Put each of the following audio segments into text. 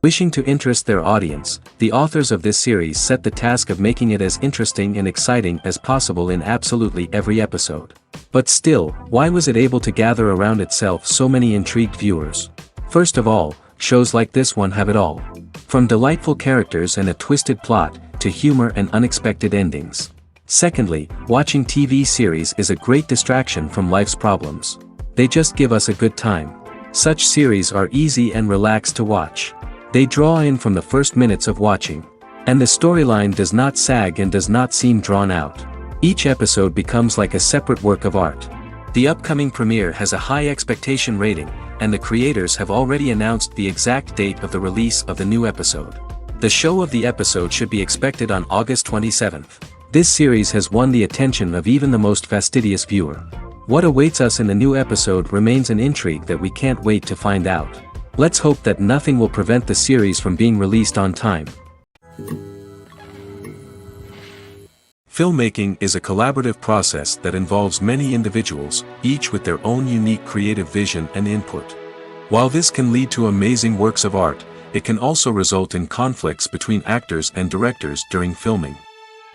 Wishing to interest their audience, the authors of this series set the task of making it as interesting and exciting as possible in absolutely every episode. But still, why was it able to gather around itself so many intrigued viewers? First of all, shows like this one have it all. From delightful characters and a twisted plot, to humor and unexpected endings. Secondly, watching TV series is a great distraction from life's problems. They just give us a good time. Such series are easy and relaxed to watch. They draw in from the first minutes of watching. And the storyline does not sag and does not seem drawn out. Each episode becomes like a separate work of art. The upcoming premiere has a high expectation rating, and the creators have already announced the exact date of the release of the new episode. The show of the episode should be expected on August 27th. This series has won the attention of even the most fastidious viewer. What awaits us in the new episode remains an intrigue that we can't wait to find out. Let's hope that nothing will prevent the series from being released on time. Filmmaking is a collaborative process that involves many individuals, each with their own unique creative vision and input. While this can lead to amazing works of art, it can also result in conflicts between actors and directors during filming.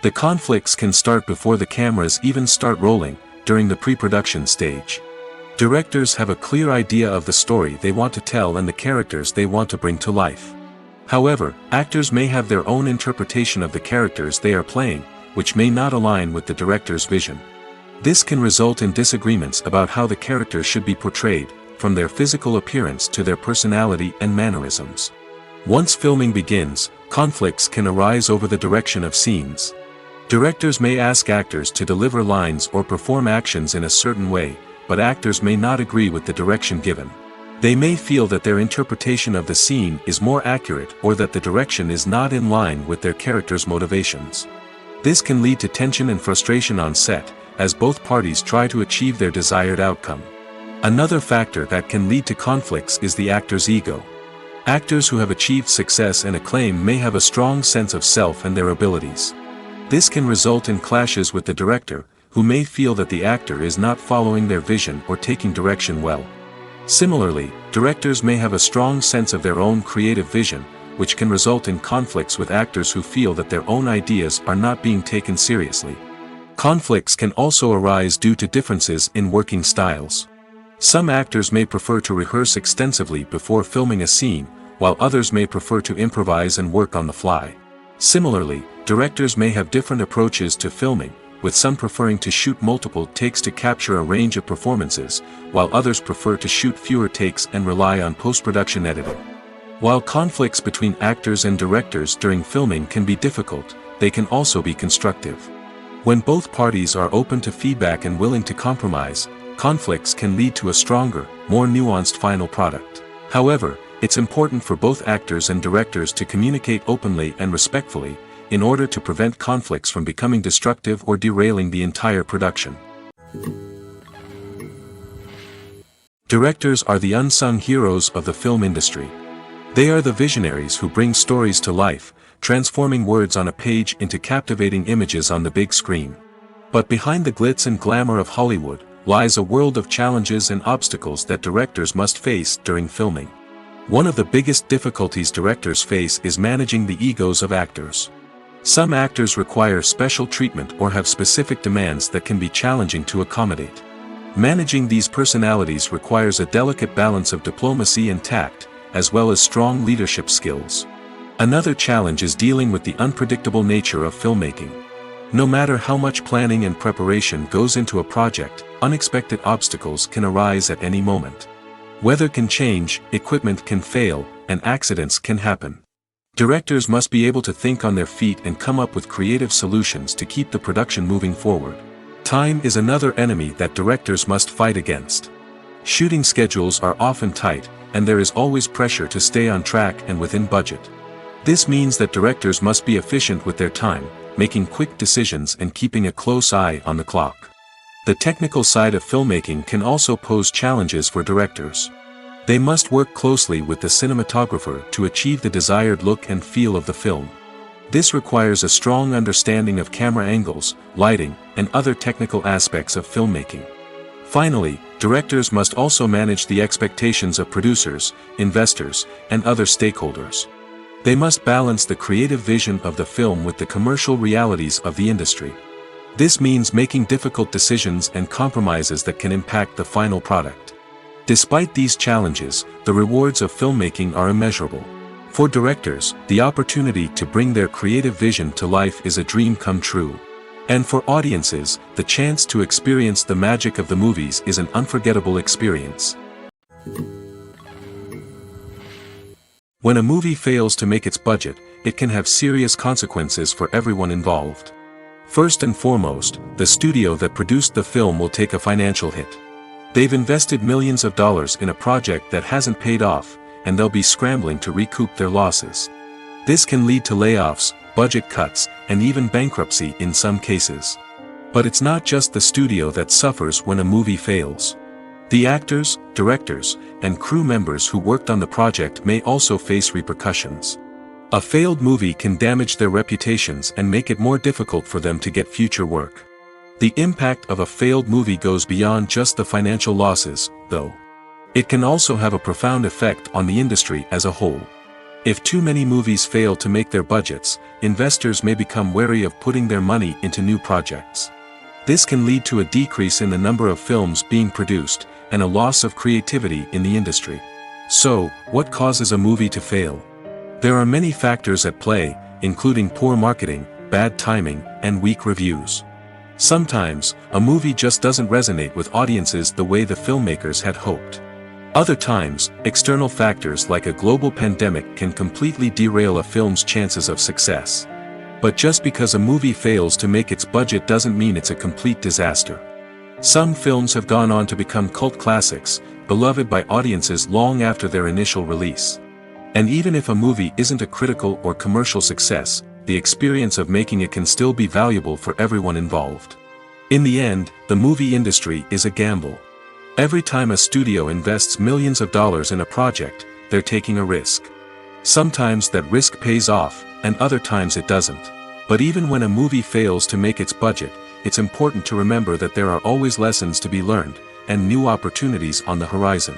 The conflicts can start before the cameras even start rolling, during the pre-production stage. Directors have a clear idea of the story they want to tell and the characters they want to bring to life. However, actors may have their own interpretation of the characters they are playing, which may not align with the director's vision. This can result in disagreements about how the characters should be portrayed, from their physical appearance to their personality and mannerisms. Once filming begins, conflicts can arise over the direction of scenes. Directors may ask actors to deliver lines or perform actions in a certain way, but actors may not agree with the direction given. They may feel that their interpretation of the scene is more accurate or that the direction is not in line with their character's motivations. This can lead to tension and frustration on set, as both parties try to achieve their desired outcome. Another factor that can lead to conflicts is the actor's ego. Actors who have achieved success and acclaim may have a strong sense of self and their abilities. This can result in clashes with the director, who may feel that the actor is not following their vision or taking direction well. Similarly, directors may have a strong sense of their own creative vision, which can result in conflicts with actors who feel that their own ideas are not being taken seriously. Conflicts can also arise due to differences in working styles. Some actors may prefer to rehearse extensively before filming a scene, while others may prefer to improvise and work on the fly. Similarly, directors may have different approaches to filming, with some preferring to shoot multiple takes to capture a range of performances, while others prefer to shoot fewer takes and rely on post-production editing. While conflicts between actors and directors during filming can be difficult, they can also be constructive. When both parties are open to feedback and willing to compromise, conflicts can lead to a stronger, more nuanced final product. However, it's important for both actors and directors to communicate openly and respectfully, in order to prevent conflicts from becoming destructive or derailing the entire production. Directors are the unsung heroes of the film industry. They are the visionaries who bring stories to life, transforming words on a page into captivating images on the big screen. But behind the glitz and glamour of Hollywood, lies a world of challenges and obstacles that directors must face during filming. One of the biggest difficulties directors face is managing the egos of actors. Some actors require special treatment or have specific demands that can be challenging to accommodate. Managing these personalities requires a delicate balance of diplomacy and tact, as well as strong leadership skills. Another challenge is dealing with the unpredictable nature of filmmaking. No matter how much planning and preparation goes into a project, unexpected obstacles can arise at any moment. Weather can change, equipment can fail, and accidents can happen. Directors must be able to think on their feet and come up with creative solutions to keep the production moving forward. Time is another enemy that directors must fight against. Shooting schedules are often tight, and there is always pressure to stay on track and within budget. This means that directors must be efficient with their time, making quick decisions and keeping a close eye on the clock. The technical side of filmmaking can also pose challenges for directors. They must work closely with the cinematographer to achieve the desired look and feel of the film. This requires a strong understanding of camera angles, lighting, and other technical aspects of filmmaking. Finally, directors must also manage the expectations of producers, investors, and other stakeholders. They must balance the creative vision of the film with the commercial realities of the industry. This means making difficult decisions and compromises that can impact the final product. Despite these challenges, the rewards of filmmaking are immeasurable. For directors, the opportunity to bring their creative vision to life is a dream come true. And for audiences, the chance to experience the magic of the movies is an unforgettable experience. When a movie fails to make its budget, it can have serious consequences for everyone involved. First and foremost, the studio that produced the film will take a financial hit. They've invested millions of dollars in a project that hasn't paid off, and they'll be scrambling to recoup their losses. This can lead to layoffs, budget cuts, and even bankruptcy in some cases. But it's not just the studio that suffers when a movie fails. The actors, directors, and crew members who worked on the project may also face repercussions. A failed movie can damage their reputations and make it more difficult for them to get future work. The impact of a failed movie goes beyond just the financial losses, though. It can also have a profound effect on the industry as a whole. If too many movies fail to make their budgets, investors may become wary of putting their money into new projects. This can lead to a decrease in the number of films being produced, and a loss of creativity in the industry. So, what causes a movie to fail? There are many factors at play, including poor marketing, bad timing, and weak reviews. Sometimes, a movie just doesn't resonate with audiences the way the filmmakers had hoped. Other times, external factors like a global pandemic can completely derail a film's chances of success. But just because a movie fails to make its budget doesn't mean it's a complete disaster. Some films have gone on to become cult classics, beloved by audiences long after their initial release. And even if a movie isn't a critical or commercial success, the experience of making it can still be valuable for everyone involved. In the end, the movie industry is a gamble. Every time a studio invests millions of dollars in a project, they're taking a risk. Sometimes that risk pays off, and other times it doesn't. But even when a movie fails to make its budget, it's important to remember that there are always lessons to be learned, and new opportunities on the horizon.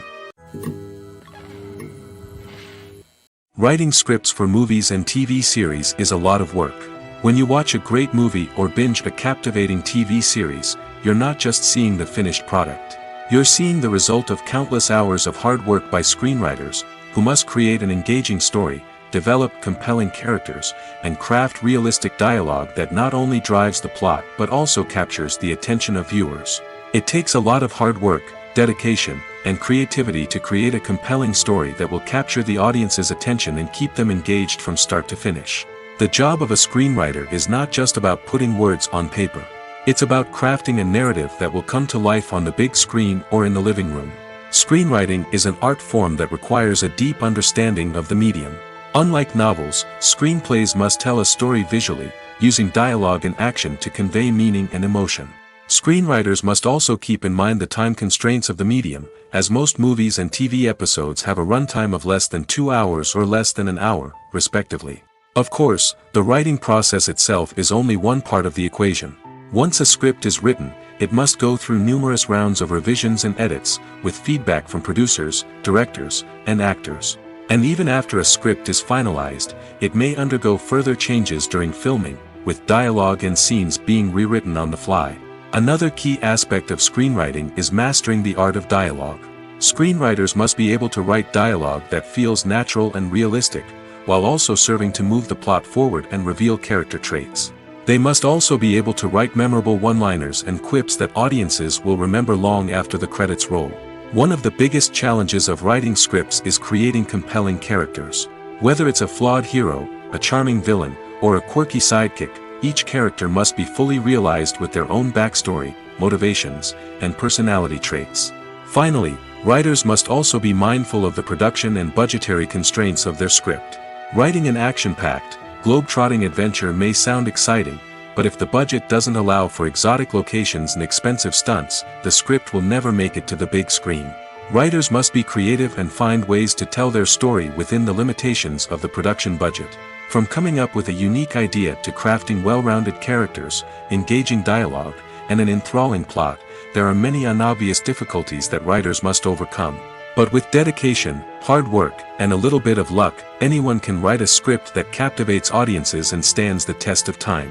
Writing scripts for movies and TV series is a lot of work. When you watch a great movie or binge a captivating TV series, you're not just seeing the finished product. You're seeing the result of countless hours of hard work by screenwriters, who must create an engaging story, develop compelling characters, and craft realistic dialogue that not only drives the plot but also captures the attention of viewers. It takes a lot of hard work, dedication, and creativity to create a compelling story that will capture the audience's attention and keep them engaged from start to finish. The job of a screenwriter is not just about putting words on paper. It's about crafting a narrative that will come to life on the big screen or in the living room. Screenwriting is an art form that requires a deep understanding of the medium. Unlike novels, screenplays must tell a story visually, using dialogue and action to convey meaning and emotion. Screenwriters must also keep in mind the time constraints of the medium, as most movies and TV episodes have a runtime of less than 2 hours or less than an hour, respectively. Of course, the writing process itself is only one part of the equation. Once a script is written, it must go through numerous rounds of revisions and edits, with feedback from producers, directors, and actors. And even after a script is finalized, it may undergo further changes during filming, with dialogue and scenes being rewritten on the fly. Another key aspect of screenwriting is mastering the art of dialogue. Screenwriters must be able to write dialogue that feels natural and realistic, while also serving to move the plot forward and reveal character traits. They must also be able to write memorable one-liners and quips that audiences will remember long after the credits roll. One of the biggest challenges of writing scripts is creating compelling characters. Whether it's a flawed hero, a charming villain, or a quirky sidekick, each character must be fully realized with their own backstory, motivations, and personality traits. Finally, writers must also be mindful of the production and budgetary constraints of their script. Writing an action-packed, globe-trotting adventure may sound exciting, but if the budget doesn't allow for exotic locations and expensive stunts, the script will never make it to the big screen. Writers must be creative and find ways to tell their story within the limitations of the production budget. From coming up with a unique idea to crafting well-rounded characters, engaging dialogue, and an enthralling plot, there are many unobvious difficulties that writers must overcome. But with dedication, hard work, and a little bit of luck, anyone can write a script that captivates audiences and stands the test of time.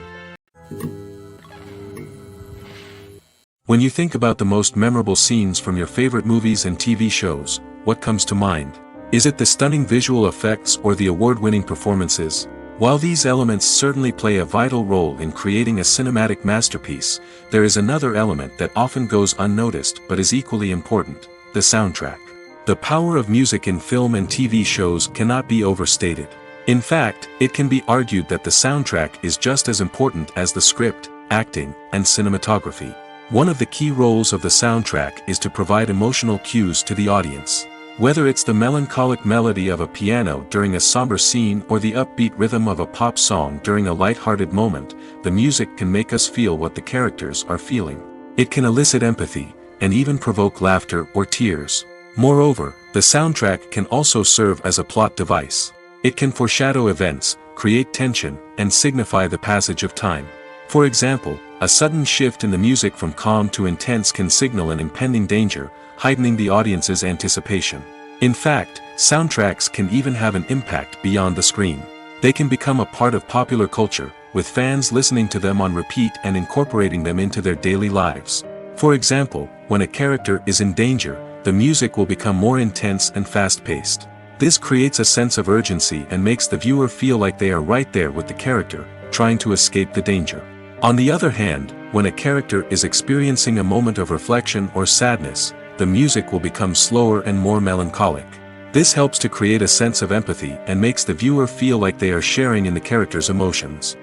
When you think about the most memorable scenes from your favorite movies and TV shows, what comes to mind? Is it the stunning visual effects or the award-winning performances? While these elements certainly play a vital role in creating a cinematic masterpiece, there is another element that often goes unnoticed but is equally important: the soundtrack. The power of music in film and TV shows cannot be overstated. In fact, it can be argued that the soundtrack is just as important as the script, acting, and cinematography. One of the key roles of the soundtrack is to provide emotional cues to the audience. Whether it's the melancholic melody of a piano during a somber scene or the upbeat rhythm of a pop song during a light-hearted moment, the music can make us feel what the characters are feeling. It can elicit empathy, and even provoke laughter or tears. Moreover, the soundtrack can also serve as a plot device. It can foreshadow events, create tension, and signify the passage of time. For example, a sudden shift in the music from calm to intense can signal an impending danger, heightening the audience's anticipation. In fact, soundtracks can even have an impact beyond the screen. They can become a part of popular culture, with fans listening to them on repeat and incorporating them into their daily lives. For example, when a character is in danger, the music will become more intense and fast-paced. This creates a sense of urgency and makes the viewer feel like they are right there with the character, trying to escape the danger. On the other hand, when a character is experiencing a moment of reflection or sadness, the music will become slower and more melancholic. This helps to create a sense of empathy and makes the viewer feel like they are sharing in the character's emotions.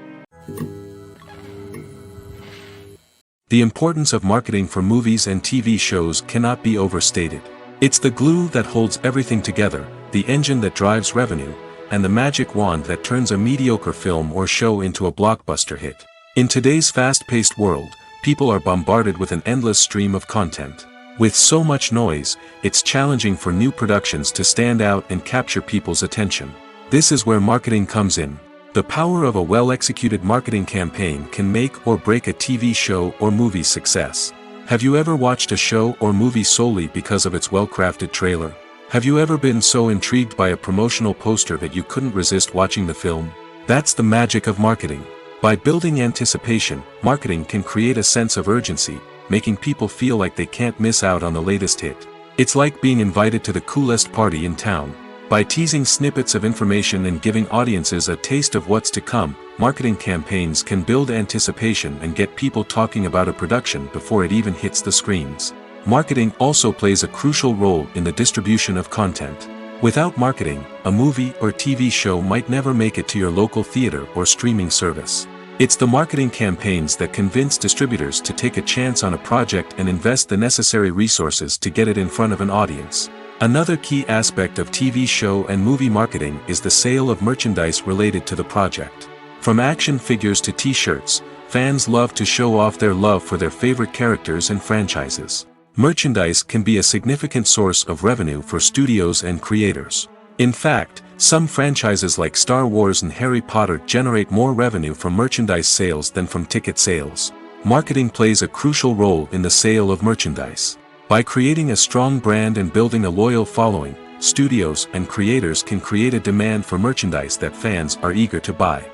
The importance of marketing for movies and TV shows cannot be overstated. It's the glue that holds everything together, the engine that drives revenue, and the magic wand that turns a mediocre film or show into a blockbuster hit. In today's fast-paced world, people are bombarded with an endless stream of content. With so much noise, it's challenging for new productions to stand out and capture people's attention. This is where marketing comes in. The power of a well-executed marketing campaign can make or break a TV show or movie's success. Have you ever watched a show or movie solely because of its well-crafted trailer? Have you ever been so intrigued by a promotional poster that you couldn't resist watching the film? That's the magic of marketing. By building anticipation, marketing can create a sense of urgency, making people feel like they can't miss out on the latest hit. It's like being invited to the coolest party in town. By teasing snippets of information and giving audiences a taste of what's to come, marketing campaigns can build anticipation and get people talking about a production before it even hits the screens. Marketing also plays a crucial role in the distribution of content. Without marketing, a movie or TV show might never make it to your local theater or streaming service. It's the marketing campaigns that convince distributors to take a chance on a project and invest the necessary resources to get it in front of an audience. Another key aspect of TV show and movie marketing is the sale of merchandise related to the project. From action figures to t-shirts, fans love to show off their love for their favorite characters and franchises. Merchandise can be a significant source of revenue for studios and creators. In fact, some franchises like Star Wars and Harry Potter generate more revenue from merchandise sales than from ticket sales. Marketing plays a crucial role in the sale of merchandise. By creating a strong brand and building a loyal following, studios and creators can create a demand for merchandise that fans are eager to buy.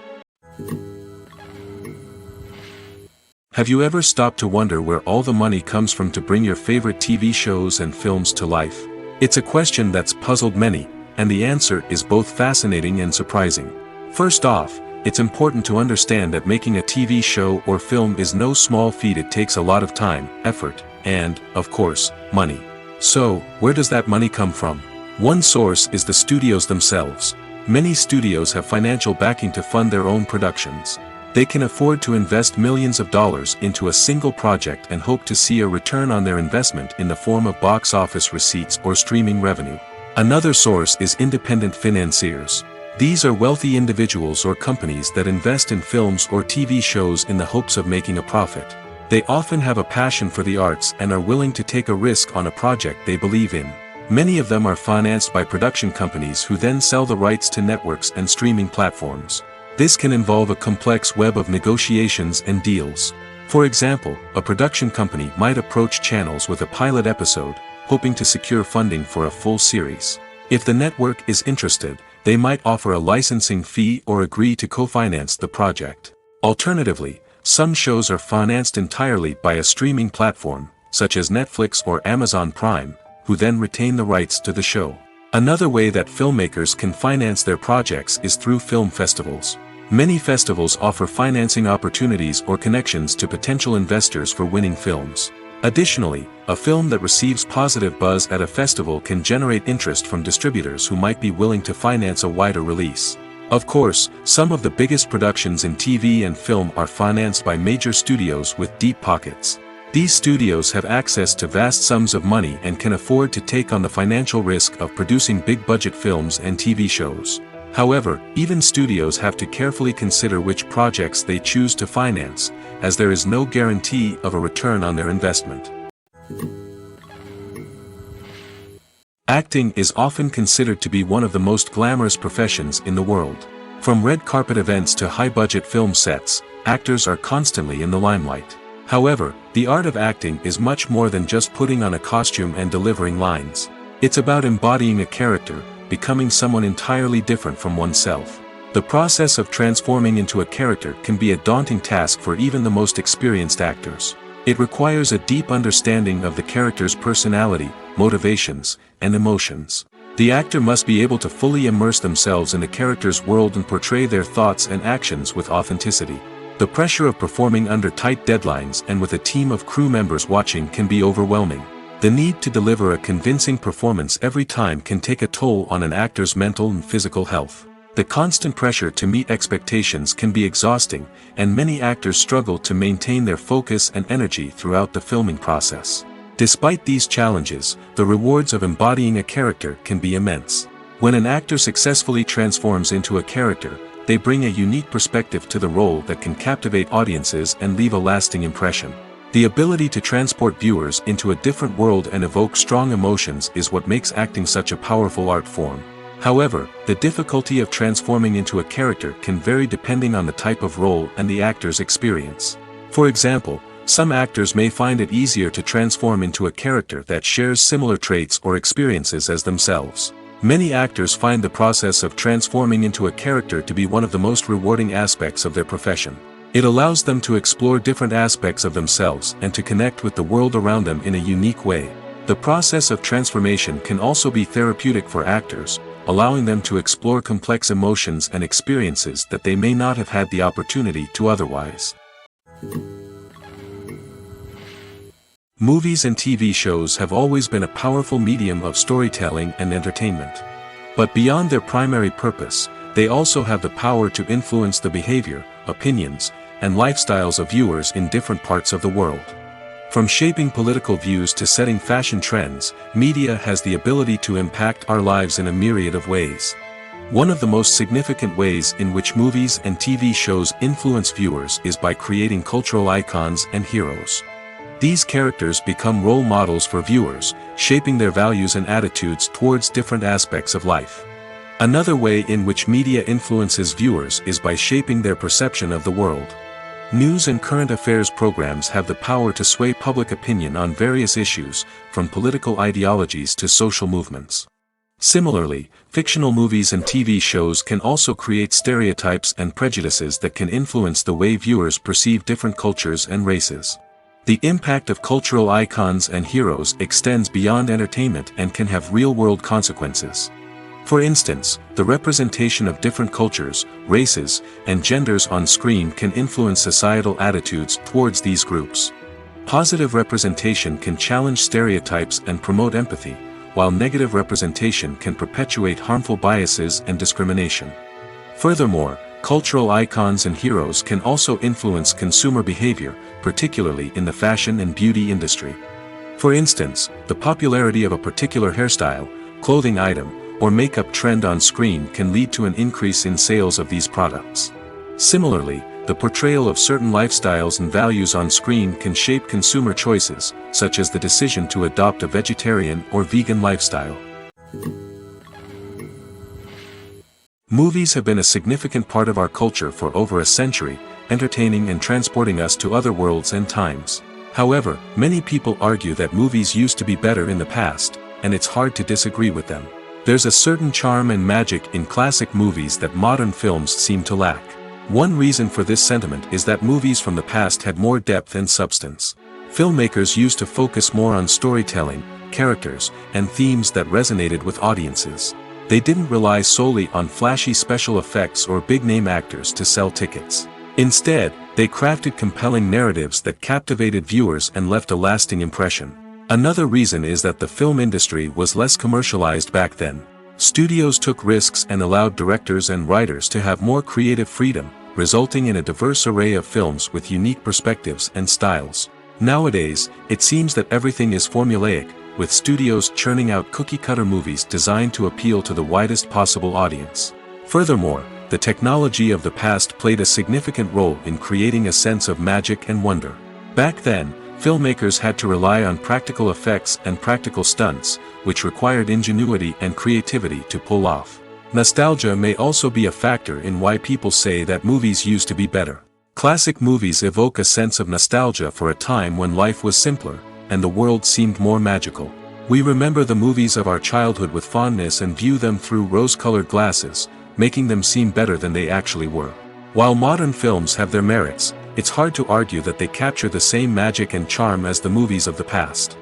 Have you ever stopped to wonder where all the money comes from to bring your favorite TV shows and films to life? It's a question that's puzzled many, and the answer is both fascinating and surprising. First off, it's important to understand that making a TV show or film is no small feat. It takes a lot of time, effort, and, of course, money. So, where does that money come from? One source is the studios themselves. Many studios have financial backing to fund their own productions. They can afford to invest millions of dollars into a single project and hope to see a return on their investment in the form of box office receipts or streaming revenue. Another source is independent financiers. These are wealthy individuals or companies that invest in films or TV shows in the hopes of making a profit. They often have a passion for the arts and are willing to take a risk on a project they believe in. Many of them are financed by production companies who then sell the rights to networks and streaming platforms. This can involve a complex web of negotiations and deals. For example, a production company might approach channels with a pilot episode, hoping to secure funding for a full series. If the network is interested, they might offer a licensing fee or agree to co-finance the project. Alternatively, some shows are financed entirely by a streaming platform, such as Netflix or Amazon Prime, who then retain the rights to the show. Another way that filmmakers can finance their projects is through film festivals. Many festivals offer financing opportunities or connections to potential investors for winning films. Additionally, a film that receives positive buzz at a festival can generate interest from distributors who might be willing to finance a wider release. Of course, some of the biggest productions in TV and film are financed by major studios with deep pockets. These studios have access to vast sums of money and can afford to take on the financial risk of producing big-budget films and TV shows. However, even studios have to carefully consider which projects they choose to finance, as there is no guarantee of a return on their investment. Acting is often considered to be one of the most glamorous professions in the world. From red carpet events to high-budget film sets, actors are constantly in the limelight. However, the art of acting is much more than just putting on a costume and delivering lines. It's about embodying a character, becoming someone entirely different from oneself. The process of transforming into a character can be a daunting task for even the most experienced actors. It requires a deep understanding of the character's personality, motivations, and emotions. The actor must be able to fully immerse themselves in the character's world and portray their thoughts and actions with authenticity. The pressure of performing under tight deadlines and with a team of crew members watching can be overwhelming. The need to deliver a convincing performance every time can take a toll on an actor's mental and physical health. The constant pressure to meet expectations can be exhausting, and many actors struggle to maintain their focus and energy throughout the filming process. Despite these challenges, the rewards of embodying a character can be immense. When an actor successfully transforms into a character, they bring a unique perspective to the role that can captivate audiences and leave a lasting impression. The ability to transport viewers into a different world and evoke strong emotions is what makes acting such a powerful art form. However, the difficulty of transforming into a character can vary depending on the type of role and the actor's experience. For example, some actors may find it easier to transform into a character that shares similar traits or experiences as themselves. Many actors find the process of transforming into a character to be one of the most rewarding aspects of their profession. It allows them to explore different aspects of themselves and to connect with the world around them in a unique way. The process of transformation can also be therapeutic for actors, allowing them to explore complex emotions and experiences that they may not have had the opportunity to otherwise. Movies and TV shows have always been a powerful medium of storytelling and entertainment. But beyond their primary purpose, they also have the power to influence the behavior, opinions, and lifestyles of viewers in different parts of the world. From shaping political views to setting fashion trends, media has the ability to impact our lives in a myriad of ways. One of the most significant ways in which movies and TV shows influence viewers is by creating cultural icons and heroes. These characters become role models for viewers, shaping their values and attitudes towards different aspects of life. Another way in which media influences viewers is by shaping their perception of the world. News and current affairs programs have the power to sway public opinion on various issues, from political ideologies to social movements. Similarly, fictional movies and TV shows can also create stereotypes and prejudices that can influence the way viewers perceive different cultures and races. The impact of cultural icons and heroes extends beyond entertainment and can have real-world consequences. For instance, the representation of different cultures, races, and genders on screen can influence societal attitudes towards these groups. Positive representation can challenge stereotypes and promote empathy, while negative representation can perpetuate harmful biases and discrimination. Furthermore, cultural icons and heroes can also influence consumer behavior, particularly in the fashion and beauty industry. For instance, the popularity of a particular hairstyle, clothing item, or makeup trend on screen can lead to an increase in sales of these products. Similarly, the portrayal of certain lifestyles and values on screen can shape consumer choices, such as the decision to adopt a vegetarian or vegan lifestyle. Movies have been a significant part of our culture for over a century, entertaining and transporting us to other worlds and times. However, many people argue that movies used to be better in the past, and it's hard to disagree with them. There's a certain charm and magic in classic movies that modern films seem to lack. One reason for this sentiment is that movies from the past had more depth and substance. Filmmakers used to focus more on storytelling, characters, and themes that resonated with audiences. They didn't rely solely on flashy special effects or big-name actors to sell tickets. Instead, they crafted compelling narratives that captivated viewers and left a lasting impression. Another reason is that the film industry was less commercialized back then. Studios took risks and allowed directors and writers to have more creative freedom, resulting in a diverse array of films with unique perspectives and styles. Nowadays, it seems that everything is formulaic, with studios churning out cookie-cutter movies designed to appeal to the widest possible audience. Furthermore, the technology of the past played a significant role in creating a sense of magic and wonder. Back then, filmmakers had to rely on practical effects and practical stunts, which required ingenuity and creativity to pull off. Nostalgia may also be a factor in why people say that movies used to be better. Classic movies evoke a sense of nostalgia for a time when life was simpler, and the world seemed more magical. We remember the movies of our childhood with fondness and view them through rose-colored glasses, making them seem better than they actually were. While modern films have their merits, it's hard to argue that they capture the same magic and charm as the movies of the past.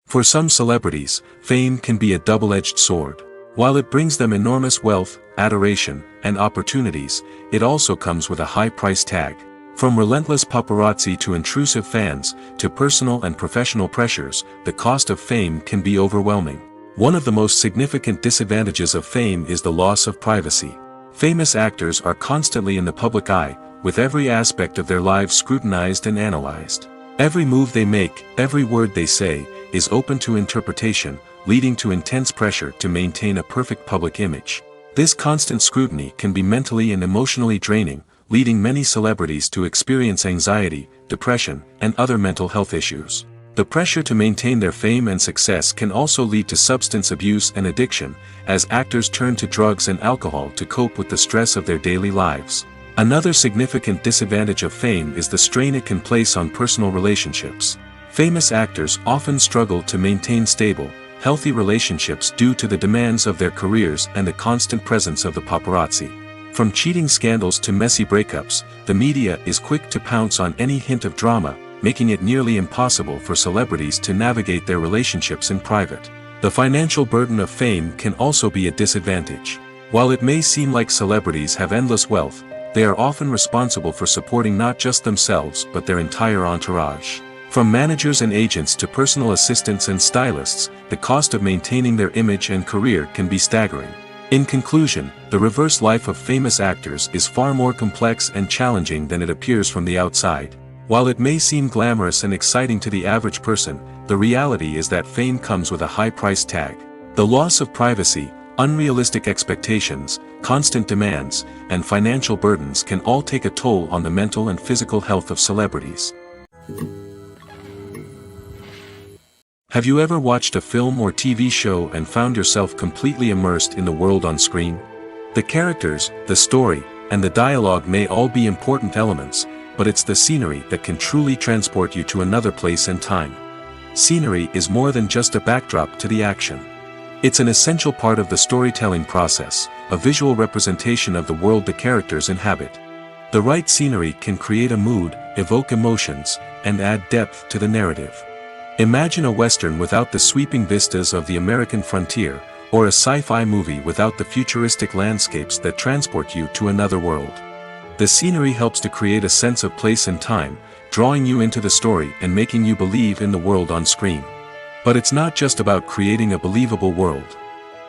For some celebrities, fame can be a double-edged sword. While it brings them enormous wealth, adoration, and opportunities, it also comes with a high price tag. From relentless paparazzi to intrusive fans, to personal and professional pressures, the cost of fame can be overwhelming. One of the most significant disadvantages of fame is the loss of privacy. Famous actors are constantly in the public eye, with every aspect of their lives scrutinized and analyzed. Every move they make, every word they say, is open to interpretation, leading to intense pressure to maintain a perfect public image. This constant scrutiny can be mentally and emotionally draining, leading many celebrities to experience anxiety, depression, and other mental health issues. The pressure to maintain their fame and success can also lead to substance abuse and addiction, as actors turn to drugs and alcohol to cope with the stress of their daily lives. Another significant disadvantage of fame is the strain it can place on personal relationships. Famous actors often struggle to maintain stable, healthy relationships due to the demands of their careers and the constant presence of the paparazzi. From cheating scandals to messy breakups, the media is quick to pounce on any hint of drama, making it nearly impossible for celebrities to navigate their relationships in private. The financial burden of fame can also be a disadvantage. While it may seem like celebrities have endless wealth, they are often responsible for supporting not just themselves but their entire entourage. From managers and agents to personal assistants and stylists, the cost of maintaining their image and career can be staggering. In conclusion, the reverse life of famous actors is far more complex and challenging than it appears from the outside. While it may seem glamorous and exciting to the average person, the reality is that fame comes with a high price tag. The loss of privacy, unrealistic expectations, constant demands, and financial burdens can all take a toll on the mental and physical health of celebrities. Have you ever watched a film or TV show and found yourself completely immersed in the world on screen? The characters, the story, and the dialogue may all be important elements, but it's the scenery that can truly transport you to another place and time. Scenery is more than just a backdrop to the action. It's an essential part of the storytelling process, a visual representation of the world the characters inhabit. The right scenery can create a mood, evoke emotions, and add depth to the narrative. Imagine a Western without the sweeping vistas of the American frontier, or a sci-fi movie without the futuristic landscapes that transport you to another world. The scenery helps to create a sense of place and time, drawing you into the story and making you believe in the world on screen. But it's not just about creating a believable world.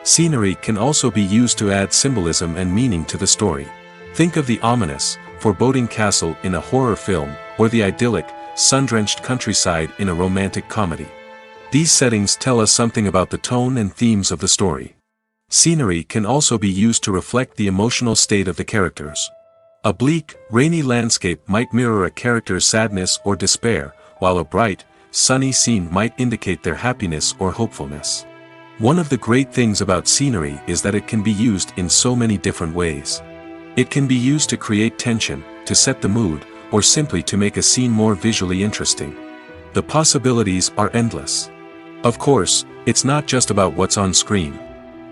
Scenery can also be used to add symbolism and meaning to the story. Think of the ominous, foreboding castle in a horror film, or the idyllic, sun-drenched countryside in a romantic comedy. These settings tell us something about the tone and themes of the story. Scenery can also be used to reflect the emotional state of the characters. A bleak, rainy landscape might mirror a character's sadness or despair, while a bright, sunny scene might indicate their happiness or hopefulness. One of the great things about scenery is that it can be used in so many different ways. It can be used to create tension, to set the mood, or simply to make a scene more visually interesting. The possibilities are endless. Of course, it's not just about what's on screen.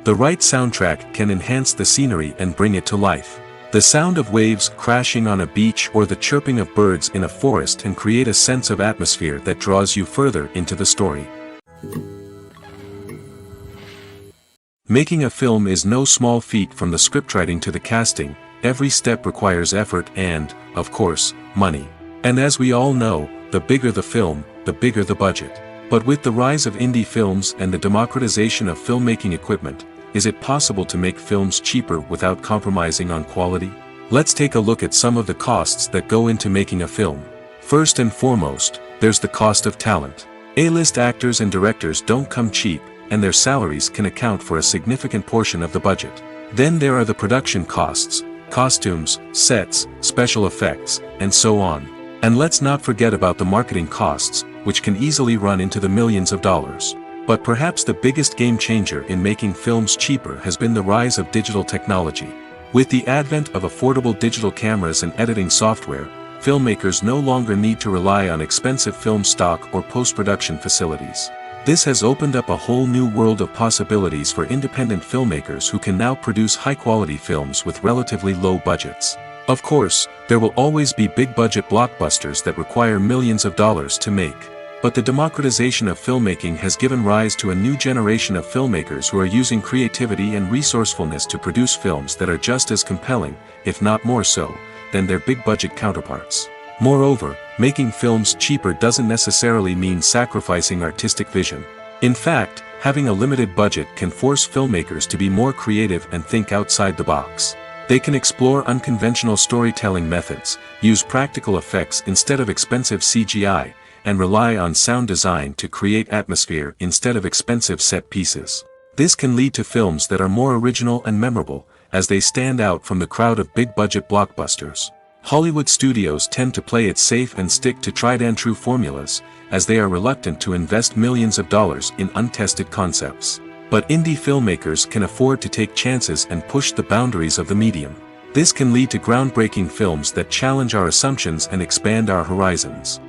The right soundtrack can enhance the scenery and bring it to life. The sound of waves crashing on a beach or the chirping of birds in a forest can create a sense of atmosphere that draws you further into the story. Making a film is no small feat. From the scriptwriting to the casting, every step requires effort and, of course, money. And as we all know, the bigger the film, the bigger the budget. But with the rise of indie films and the democratization of filmmaking equipment, is it possible to make films cheaper without compromising on quality? Let's take a look at some of the costs that go into making a film. First and foremost, there's the cost of talent. A-list actors and directors don't come cheap, and their salaries can account for a significant portion of the budget. Then there are the production costs, costumes, sets, special effects, and so on. And let's not forget about the marketing costs, which can easily run into the millions of dollars. But perhaps the biggest game changer in making films cheaper has been the rise of digital technology. With the advent of affordable digital cameras and editing software, filmmakers no longer need to rely on expensive film stock or post-production facilities. This has opened up a whole new world of possibilities for independent filmmakers who can now produce high-quality films with relatively low budgets. Of course, there will always be big-budget blockbusters that require millions of dollars to make. But the democratization of filmmaking has given rise to a new generation of filmmakers who are using creativity and resourcefulness to produce films that are just as compelling, if not more so, than their big-budget counterparts. Moreover, making films cheaper doesn't necessarily mean sacrificing artistic vision. In fact, having a limited budget can force filmmakers to be more creative and think outside the box. They can explore unconventional storytelling methods, use practical effects instead of expensive CGI, and rely on sound design to create atmosphere instead of expensive set pieces. This can lead to films that are more original and memorable, as they stand out from the crowd of big-budget blockbusters. Hollywood studios tend to play it safe and stick to tried-and-true formulas, as they are reluctant to invest millions of dollars in untested concepts. But indie filmmakers can afford to take chances and push the boundaries of the medium. This can lead to groundbreaking films that challenge our assumptions and expand our horizons.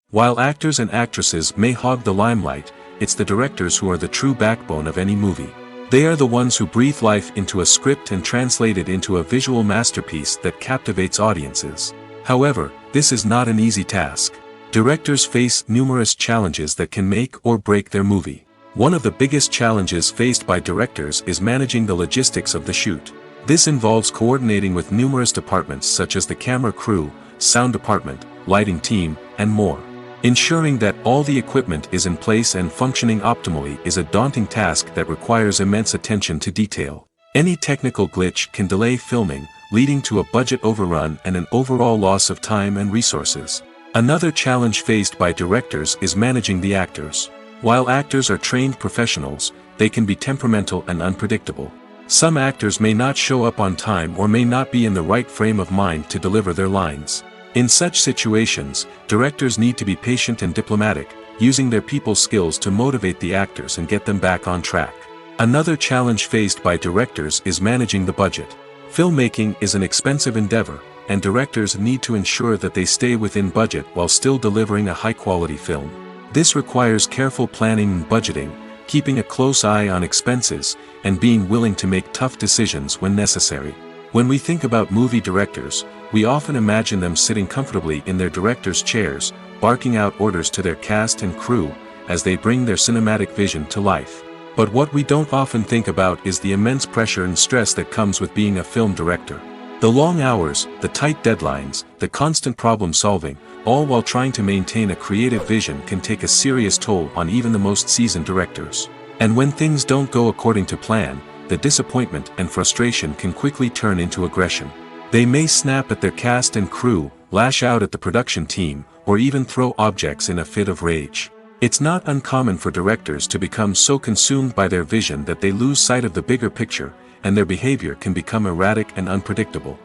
While actors and actresses may hog the limelight, it's the directors who are the true backbone of any movie. They are the ones who breathe life into a script and translate it into a visual masterpiece that captivates audiences. However, this is not an easy task. Directors face numerous challenges that can make or break their movie. One of the biggest challenges faced by directors is managing the logistics of the shoot. This involves coordinating with numerous departments such as the camera crew, sound department, lighting team, and more. Ensuring that all the equipment is in place and functioning optimally is a daunting task that requires immense attention to detail. Any technical glitch can delay filming, leading to a budget overrun and an overall loss of time and resources. Another challenge faced by directors is managing the actors. While actors are trained professionals, they can be temperamental and unpredictable. Some actors may not show up on time or may not be in the right frame of mind to deliver their lines. In such situations, directors need to be patient and diplomatic, using their people skills to motivate the actors and get them back on track. Another challenge faced by directors is managing the budget. Filmmaking is an expensive endeavor, and directors need to ensure that they stay within budget while still delivering a high-quality film. This requires careful planning and budgeting, keeping a close eye on expenses, and being willing to make tough decisions when necessary. When we think about movie directors, we often imagine them sitting comfortably in their director's chairs, barking out orders to their cast and crew, as they bring their cinematic vision to life. But what we don't often think about is the immense pressure and stress that comes with being a film director. The long hours, the tight deadlines, the constant problem solving, all while trying to maintain a creative vision can take a serious toll on even the most seasoned directors. And when things don't go according to plan, the disappointment and frustration can quickly turn into aggression. They may snap at their cast and crew, lash out at the production team, or even throw objects in a fit of rage. It's not uncommon for directors to become so consumed by their vision that they lose sight of the bigger picture, and their behavior can become erratic and unpredictable.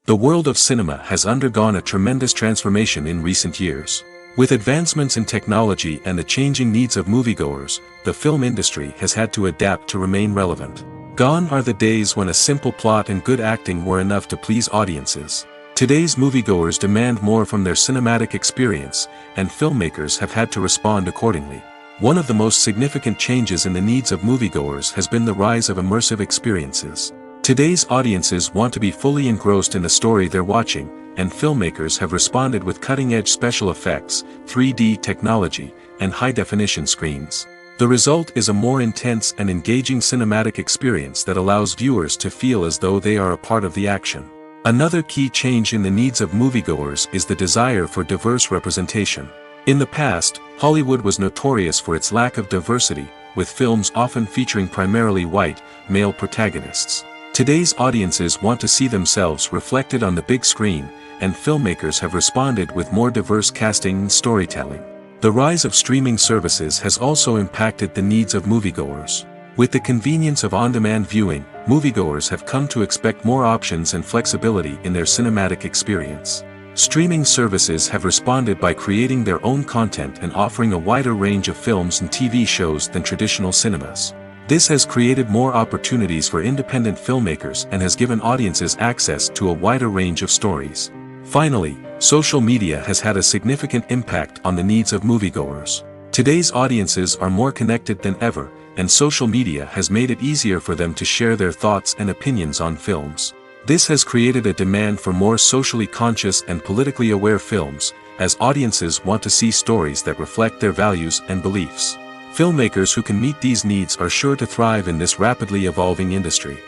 The world of cinema has undergone a tremendous transformation in recent years. With advancements in technology and the changing needs of moviegoers, the film industry has had to adapt to remain relevant. Gone are the days when a simple plot and good acting were enough to please audiences. Today's moviegoers demand more from their cinematic experience, and filmmakers have had to respond accordingly. One of the most significant changes in the needs of moviegoers has been the rise of immersive experiences. Today's audiences want to be fully engrossed in the story they're watching, and filmmakers have responded with cutting-edge special effects, 3D technology, and high-definition screens. The result is a more intense and engaging cinematic experience that allows viewers to feel as though they are a part of the action. Another key change in the needs of moviegoers is the desire for diverse representation. In the past, Hollywood was notorious for its lack of diversity, with films often featuring primarily white, male protagonists. Today's audiences want to see themselves reflected on the big screen, and filmmakers have responded with more diverse casting and storytelling. The rise of streaming services has also impacted the needs of moviegoers. With the convenience of on-demand viewing, moviegoers have come to expect more options and flexibility in their cinematic experience. Streaming services have responded by creating their own content and offering a wider range of films and TV shows than traditional cinemas. This has created more opportunities for independent filmmakers and has given audiences access to a wider range of stories. Finally, social media has had a significant impact on the needs of moviegoers. Today's audiences are more connected than ever, and social media has made it easier for them to share their thoughts and opinions on films. This has created a demand for more socially conscious and politically aware films, as audiences want to see stories that reflect their values and beliefs. Filmmakers who can meet these needs are sure to thrive in this rapidly evolving industry.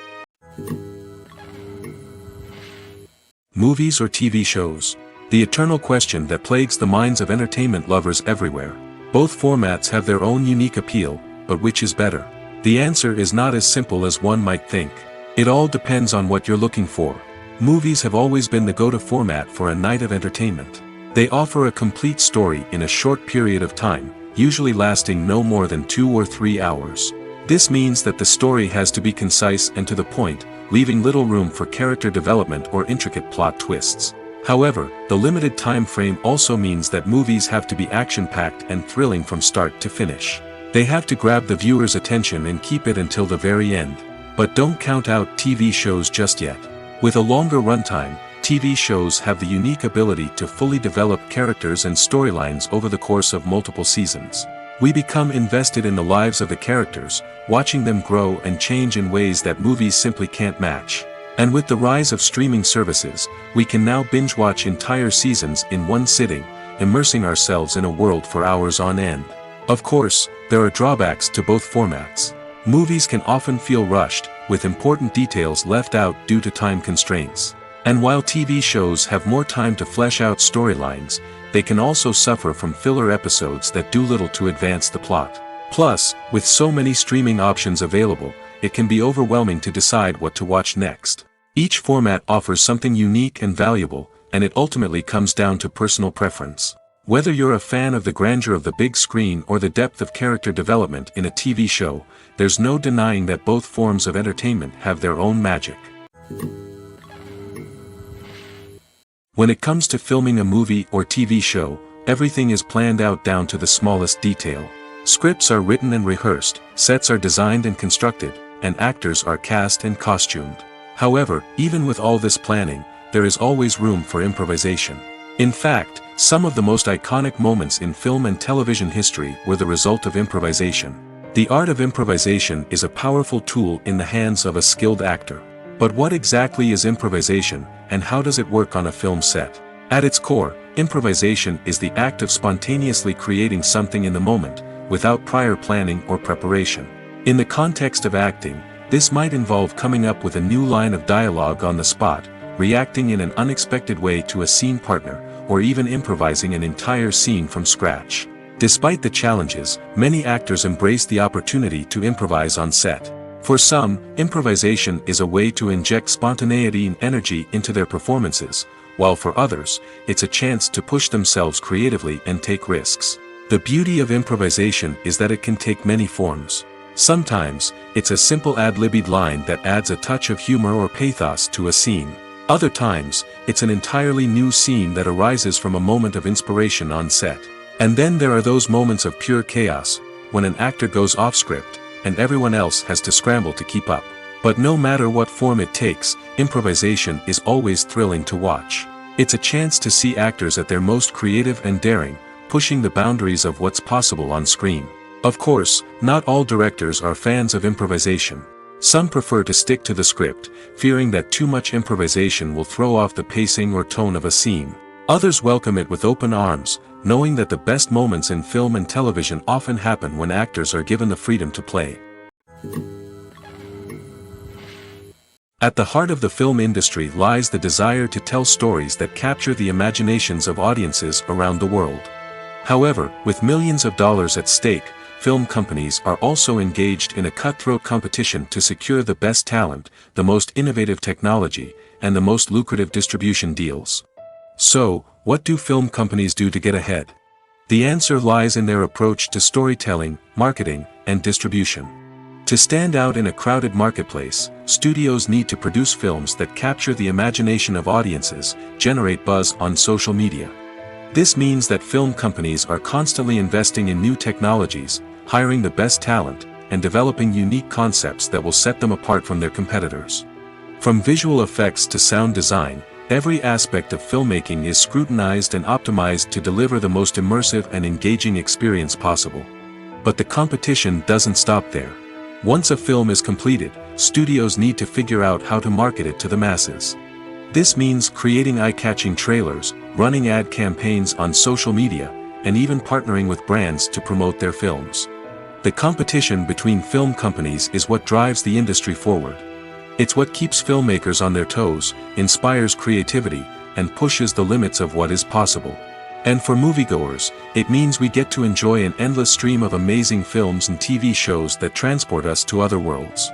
Movies or TV shows? The eternal question that plagues the minds of entertainment lovers everywhere. Both formats have their own unique appeal, but which is better? The answer is not as simple as one might think. It all depends on what you're looking for. Movies have always been the go-to format for a night of entertainment. They offer a complete story in a short period of time, usually lasting no more than 2 or 3 hours. This means that the story has to be concise and to the point, leaving little room for character development or intricate plot twists. However, the limited time frame also means that movies have to be action-packed and thrilling from start to finish. They have to grab the viewer's attention and keep it until the very end. But don't count out TV shows just yet. With a longer runtime, TV shows have the unique ability to fully develop characters and storylines over the course of multiple seasons. We become invested in the lives of the characters, watching them grow and change in ways that movies simply can't match. And with the rise of streaming services, we can now binge-watch entire seasons in one sitting, immersing ourselves in a world for hours on end. Of course, there are drawbacks to both formats. Movies can often feel rushed, with important details left out due to time constraints. And while TV shows have more time to flesh out storylines, they can also suffer from filler episodes that do little to advance the plot. Plus, with so many streaming options available, it can be overwhelming to decide what to watch next. Each format offers something unique and valuable, and it ultimately comes down to personal preference. Whether you're a fan of the grandeur of the big screen or the depth of character development in a TV show, there's no denying that both forms of entertainment have their own magic. When it comes to filming a movie or TV show, everything is planned out down to the smallest detail. Scripts are written and rehearsed, sets are designed and constructed, and actors are cast and costumed. However, even with all this planning, there is always room for improvisation. In fact, some of the most iconic moments in film and television history were the result of improvisation. The art of improvisation is a powerful tool in the hands of a skilled actor. But what exactly is improvisation, and how does it work on a film set? At its core, improvisation is the act of spontaneously creating something in the moment, without prior planning or preparation. In the context of acting, this might involve coming up with a new line of dialogue on the spot, reacting in an unexpected way to a scene partner, or even improvising an entire scene from scratch. Despite the challenges, many actors embrace the opportunity to improvise on set. For some, improvisation is a way to inject spontaneity and energy into their performances, while for others, it's a chance to push themselves creatively and take risks. The beauty of improvisation is that it can take many forms. Sometimes, it's a simple ad-libbed line that adds a touch of humor or pathos to a scene. Other times, it's an entirely new scene that arises from a moment of inspiration on set. And then there are those moments of pure chaos, when an actor goes off script, and everyone else has to scramble to keep up. But no matter what form it takes, improvisation is always thrilling to watch. It's a chance to see actors at their most creative and daring, pushing the boundaries of what's possible on screen. Of course, not all directors are fans of improvisation. Some prefer to stick to the script, fearing that too much improvisation will throw off the pacing or tone of a scene. Others welcome it with open arms, knowing that the best moments in film and television often happen when actors are given the freedom to play. At the heart of the film industry lies the desire to tell stories that capture the imaginations of audiences around the world. However, with millions of dollars at stake, film companies are also engaged in a cutthroat competition to secure the best talent, the most innovative technology, and the most lucrative distribution deals. So, what do film companies do to get ahead? The answer lies in their approach to storytelling, marketing, and distribution. To stand out in a crowded marketplace, studios need to produce films that capture the imagination of audiences, generate buzz on social media. This means that film companies are constantly investing in new technologies, hiring the best talent, and developing unique concepts that will set them apart from their competitors. From visual effects to sound design, every aspect of filmmaking is scrutinized and optimized to deliver the most immersive and engaging experience possible. But the competition doesn't stop there. Once a film is completed, studios need to figure out how to market it to the masses. This means creating eye-catching trailers, running ad campaigns on social media, and even partnering with brands to promote their films. The competition between film companies is what drives the industry forward. It's what keeps filmmakers on their toes, inspires creativity, and pushes the limits of what is possible. And for moviegoers, it means we get to enjoy an endless stream of amazing films and TV shows that transport us to other worlds.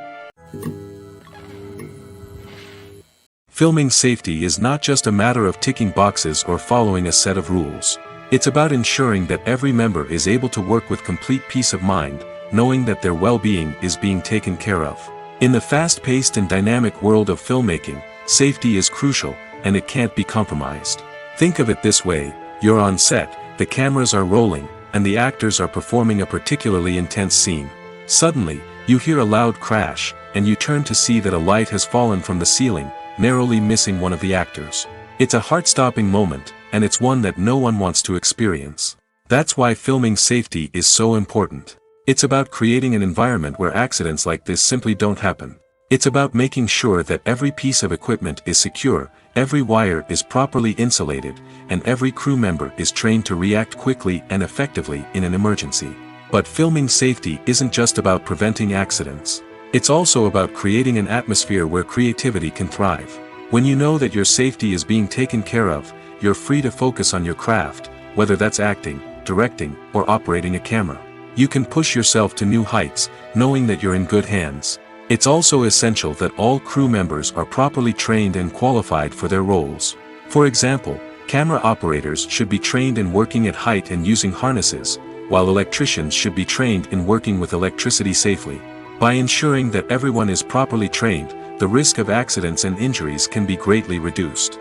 Filming safety is not just a matter of ticking boxes or following a set of rules. It's about ensuring that every member is able to work with complete peace of mind, knowing that their well-being is being taken care of. In the fast-paced and dynamic world of filmmaking, safety is crucial, and it can't be compromised. Think of it this way. You're on set, the cameras are rolling, and the actors are performing a particularly intense scene. Suddenly, you hear a loud crash, and you turn to see that a light has fallen from the ceiling, narrowly missing one of the actors. It's a heart-stopping moment, and it's one that no one wants to experience. That's why filming safety is so important. It's about creating an environment where accidents like this simply don't happen. It's about making sure that every piece of equipment is secure, every wire is properly insulated, and every crew member is trained to react quickly and effectively in an emergency. But filming safety isn't just about preventing accidents. It's also about creating an atmosphere where creativity can thrive. When you know that your safety is being taken care of, you're free to focus on your craft, whether that's acting, directing, or operating a camera. You can push yourself to new heights, knowing that you're in good hands. It's also essential that all crew members are properly trained and qualified for their roles. For example, camera operators should be trained in working at height and using harnesses, while electricians should be trained in working with electricity safely. By ensuring that everyone is properly trained, the risk of accidents and injuries can be greatly reduced.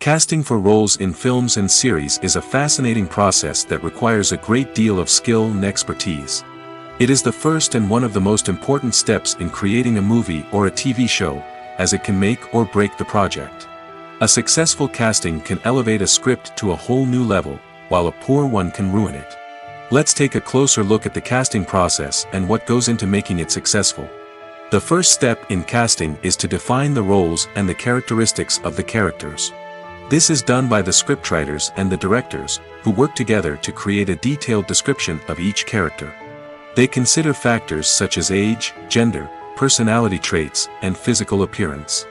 Casting for roles in films and series is a fascinating process that requires a great deal of skill and expertise. It is the first and one of the most important steps in creating a movie or a TV show, as it can make or break the project. A successful casting can elevate a script to a whole new level, while a poor one can ruin it. Let's take a closer look at the casting process and what goes into making it successful. The first step in casting is to define the roles and the characteristics of the characters. This is done by the scriptwriters and the directors, who work together to create a detailed description of each character. They consider factors such as age, gender, personality traits, and physical appearance.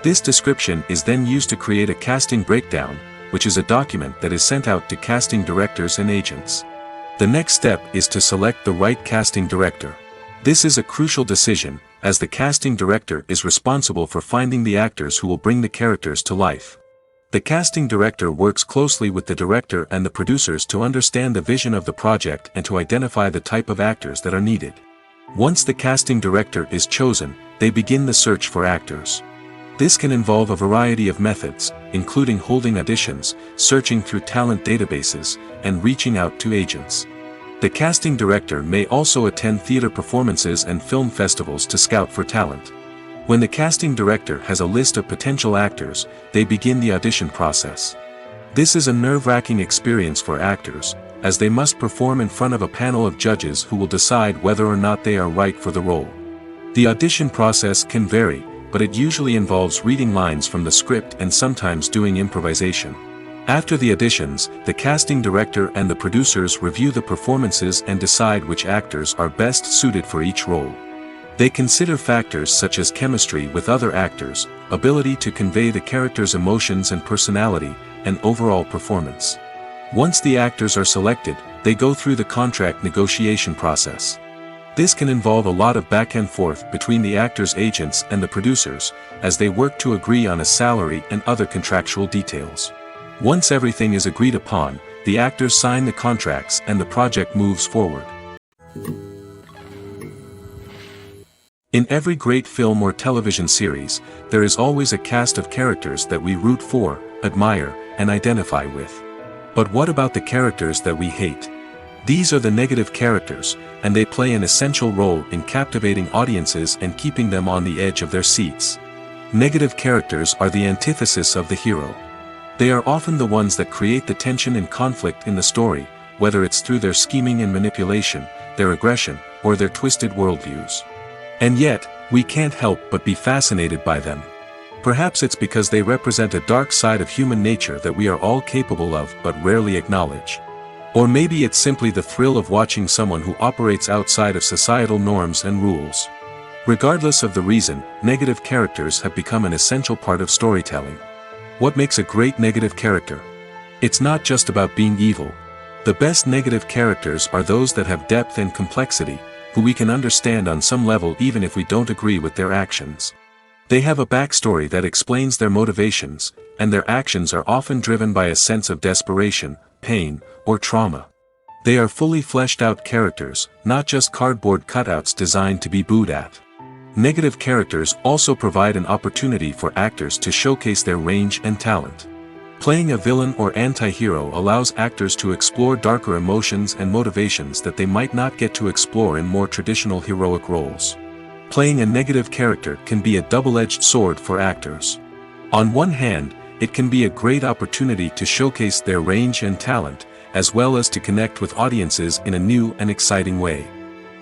This description is then used to create a casting breakdown, which is a document that is sent out to casting directors and agents. The next step is to select the right casting director. This is a crucial decision, as the casting director is responsible for finding the actors who will bring the characters to life. The casting director works closely with the director and the producers to understand the vision of the project and to identify the type of actors that are needed. Once the casting director is chosen, they begin the search for actors. This can involve a variety of methods, including holding auditions, searching through talent databases, and reaching out to agents. The casting director may also attend theater performances and film festivals to scout for talent. When the casting director has a list of potential actors, they begin the audition process. This is a nerve-wracking experience for actors, as they must perform in front of a panel of judges who will decide whether or not they are right for the role. The audition process can vary, but it usually involves reading lines from the script and sometimes doing improvisation. After the auditions, the casting director and the producers review the performances and decide which actors are best suited for each role. They consider factors such as chemistry with other actors, ability to convey the character's emotions and personality, and overall performance. Once the actors are selected, they go through the contract negotiation process. This can involve a lot of back and forth between the actors' agents and the producers, as they work to agree on a salary and other contractual details. Once everything is agreed upon, the actors sign the contracts and the project moves forward. In every great film or television series, there is always a cast of characters that we root for, admire, and identify with. But what about the characters that we hate? These are the negative characters, and they play an essential role in captivating audiences and keeping them on the edge of their seats. Negative characters are the antithesis of the hero. They are often the ones that create the tension and conflict in the story, whether it's through their scheming and manipulation, their aggression, or their twisted worldviews. And yet, we can't help but be fascinated by them. Perhaps it's because they represent a dark side of human nature that we are all capable of but rarely acknowledge. Or maybe it's simply the thrill of watching someone who operates outside of societal norms and rules. Regardless of the reason, negative characters have become an essential part of storytelling. What makes a great negative character? It's not just about being evil. The best negative characters are those that have depth and complexity, who we can understand on some level even if we don't agree with their actions. They have a backstory that explains their motivations, and their actions are often driven by a sense of desperation, pain, or trauma. They are fully fleshed out characters, not just cardboard cutouts designed to be booed at. Negative characters also provide an opportunity for actors to showcase their range and talent. Playing a villain or anti-hero allows actors to explore darker emotions and motivations that they might not get to explore in more traditional heroic roles. Playing a negative character can be a double-edged sword for actors. On one hand, it can be a great opportunity to showcase their range and talent, as well as to connect with audiences in a new and exciting way.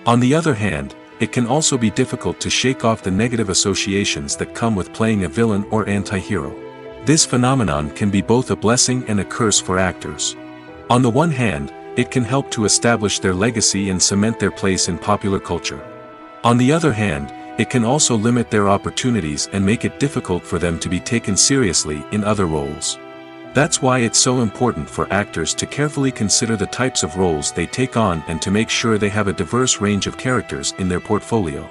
On the other hand, it can also be difficult to shake off the negative associations that come with playing a villain or anti-hero. This phenomenon can be both a blessing and a curse for actors. On the one hand, it can help to establish their legacy and cement their place in popular culture. On the other hand, it can also limit their opportunities and make it difficult for them to be taken seriously in other roles. That's why it's so important for actors to carefully consider the types of roles they take on and to make sure they have a diverse range of characters in their portfolio.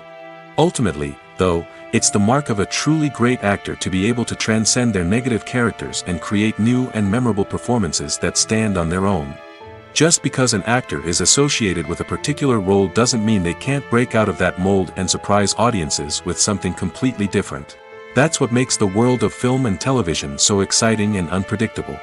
Ultimately, though, it's the mark of a truly great actor to be able to transcend their negative characters and create new and memorable performances that stand on their own. Just because an actor is associated with a particular role doesn't mean they can't break out of that mold and surprise audiences with something completely different. That's what makes the world of film and television so exciting and unpredictable.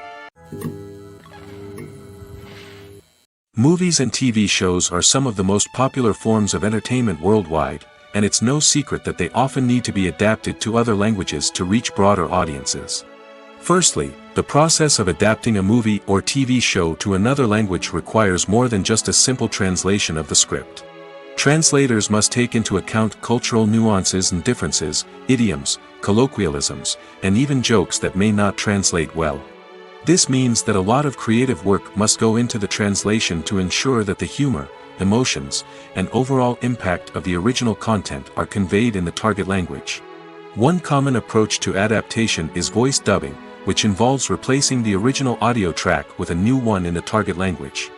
Movies and TV shows are some of the most popular forms of entertainment worldwide, and it's no secret that they often need to be adapted to other languages to reach broader audiences. Firstly, the process of adapting a movie or TV show to another language requires more than just a simple translation of the script. Translators must take into account cultural nuances and differences, idioms, colloquialisms, and even jokes that may not translate well. This means that a lot of creative work must go into the translation to ensure that the humor, emotions, and overall impact of the original content are conveyed in the target language. One common approach to adaptation is voice dubbing, which involves replacing the original audio track with a new one in the target language.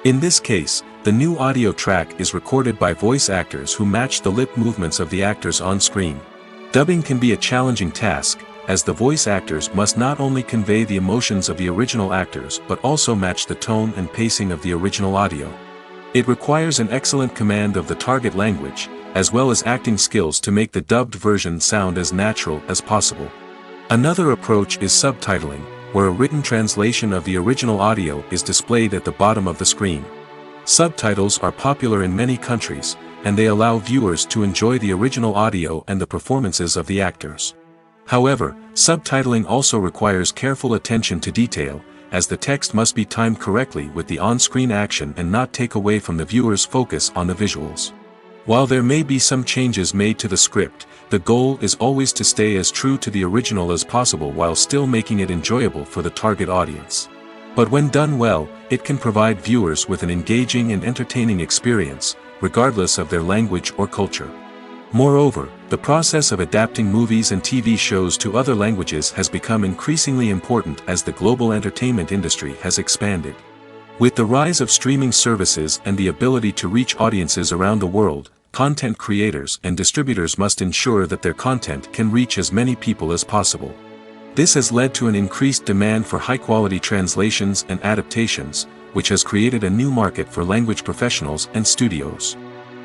In this case, the new audio track is recorded by voice actors who match the lip movements of the actors on screen. Dubbing can be a challenging task, as the voice actors must not only convey the emotions of the original actors but also match the tone and pacing of the original audio. It requires an excellent command of the target language, as well as acting skills to make the dubbed version sound as natural as possible. Another approach is subtitling, where a written translation of the original audio is displayed at the bottom of the screen. Subtitles are popular in many countries, and they allow viewers to enjoy the original audio and the performances of the actors. However, subtitling also requires careful attention to detail, as the text must be timed correctly with the on-screen action and not take away from the viewer's focus on the visuals. While there may be some changes made to the script, the goal is always to stay as true to the original as possible while still making it enjoyable for the target audience. But when done well, it can provide viewers with an engaging and entertaining experience, regardless of their language or culture. Moreover, the process of adapting movies and TV shows to other languages has become increasingly important as the global entertainment industry has expanded. With the rise of streaming services and the ability to reach audiences around the world, content creators and distributors must ensure that their content can reach as many people as possible. This has led to an increased demand for high-quality translations and adaptations, which has created a new market for language professionals and studios.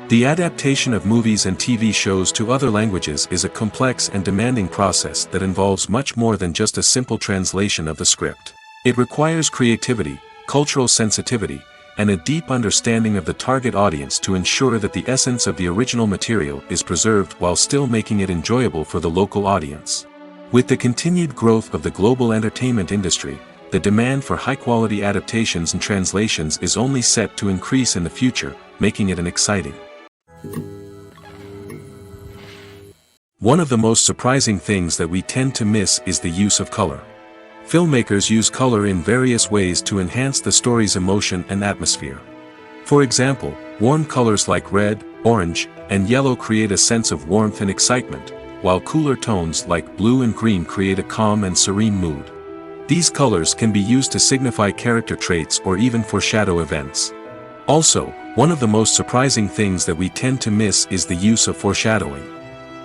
The adaptation of movies and TV shows to other languages is a complex and demanding process that involves much more than just a simple translation of the script. It requires creativity, cultural sensitivity, and a deep understanding of the target audience to ensure that the essence of the original material is preserved while still making it enjoyable for the local audience. With the continued growth of the global entertainment industry, the demand for high-quality adaptations and translations is only set to increase in the future, making it an exciting. One of the most surprising things that we tend to miss is the use of color. Filmmakers use color in various ways to enhance the story's emotion and atmosphere. For example, warm colors like red, orange, and yellow create a sense of warmth and excitement, while cooler tones like blue and green create a calm and serene mood. These colors can be used to signify character traits or even foreshadow events. Also, one of the most surprising things that we tend to miss is the use of foreshadowing.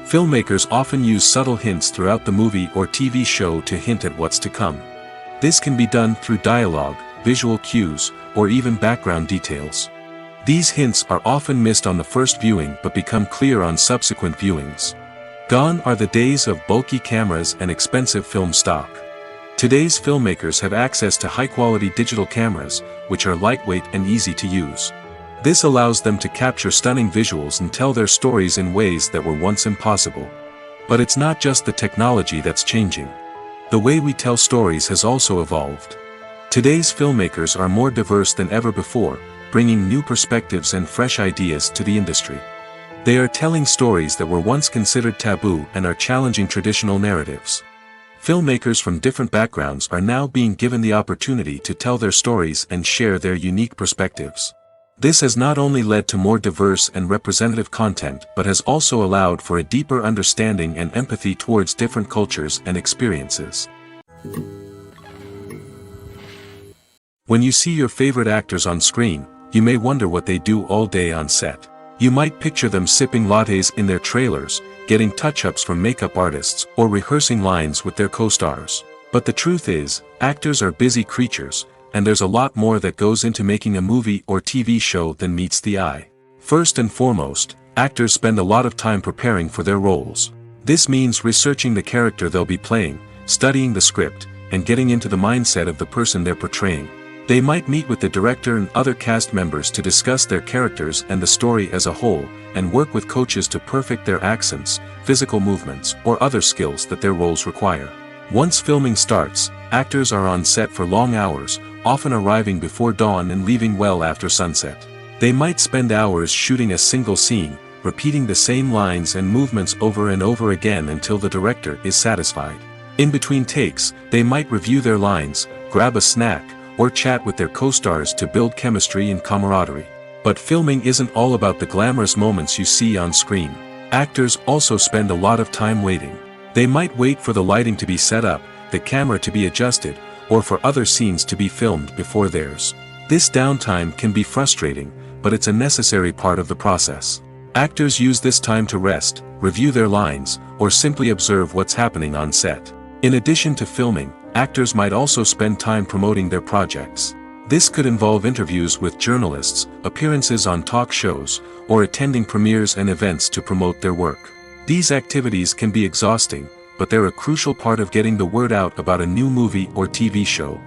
Filmmakers often use subtle hints throughout the movie or TV show to hint at what's to come. This can be done through dialogue, visual cues, or even background details. These hints are often missed on the first viewing but become clear on subsequent viewings. Gone are the days of bulky cameras and expensive film stock. Today's filmmakers have access to high-quality digital cameras, which are lightweight and easy to use. This allows them to capture stunning visuals and tell their stories in ways that were once impossible. But it's not just the technology that's changing. The way we tell stories has also evolved. Today's filmmakers are more diverse than ever before, bringing new perspectives and fresh ideas to the industry. They are telling stories that were once considered taboo and are challenging traditional narratives. Filmmakers from different backgrounds are now being given the opportunity to tell their stories and share their unique perspectives. This has not only led to more diverse and representative content but has also allowed for a deeper understanding and empathy towards different cultures and experiences. When you see your favorite actors on screen, you may wonder what they do all day on set. You might picture them sipping lattes in their trailers, getting touch-ups from makeup artists, or rehearsing lines with their co-stars. But the truth is, actors are busy creatures, and there's a lot more that goes into making a movie or TV show than meets the eye. First and foremost, actors spend a lot of time preparing for their roles. This means researching the character they'll be playing, studying the script, and getting into the mindset of the person they're portraying. They might meet with the director and other cast members to discuss their characters and the story as a whole, and work with coaches to perfect their accents, physical movements, or other skills that their roles require. Once filming starts, actors are on set for long hours, often arriving before dawn and leaving well after sunset. They might spend hours shooting a single scene, repeating the same lines and movements over and over again until the director is satisfied. In between takes, they might review their lines, grab a snack, or chat with their co-stars to build chemistry and camaraderie. But filming isn't all about the glamorous moments you see on screen. Actors also spend a lot of time waiting. They might wait for the lighting to be set up, the camera to be adjusted, or for other scenes to be filmed before theirs. This downtime can be frustrating, but it's a necessary part of the process. Actors use this time to rest, review their lines, or simply observe what's happening on set. In addition to filming, actors might also spend time promoting their projects. This could involve interviews with journalists, appearances on talk shows, or attending premieres and events to promote their work. These activities can be exhausting, but they're a crucial part of getting the word out about a new movie or TV show.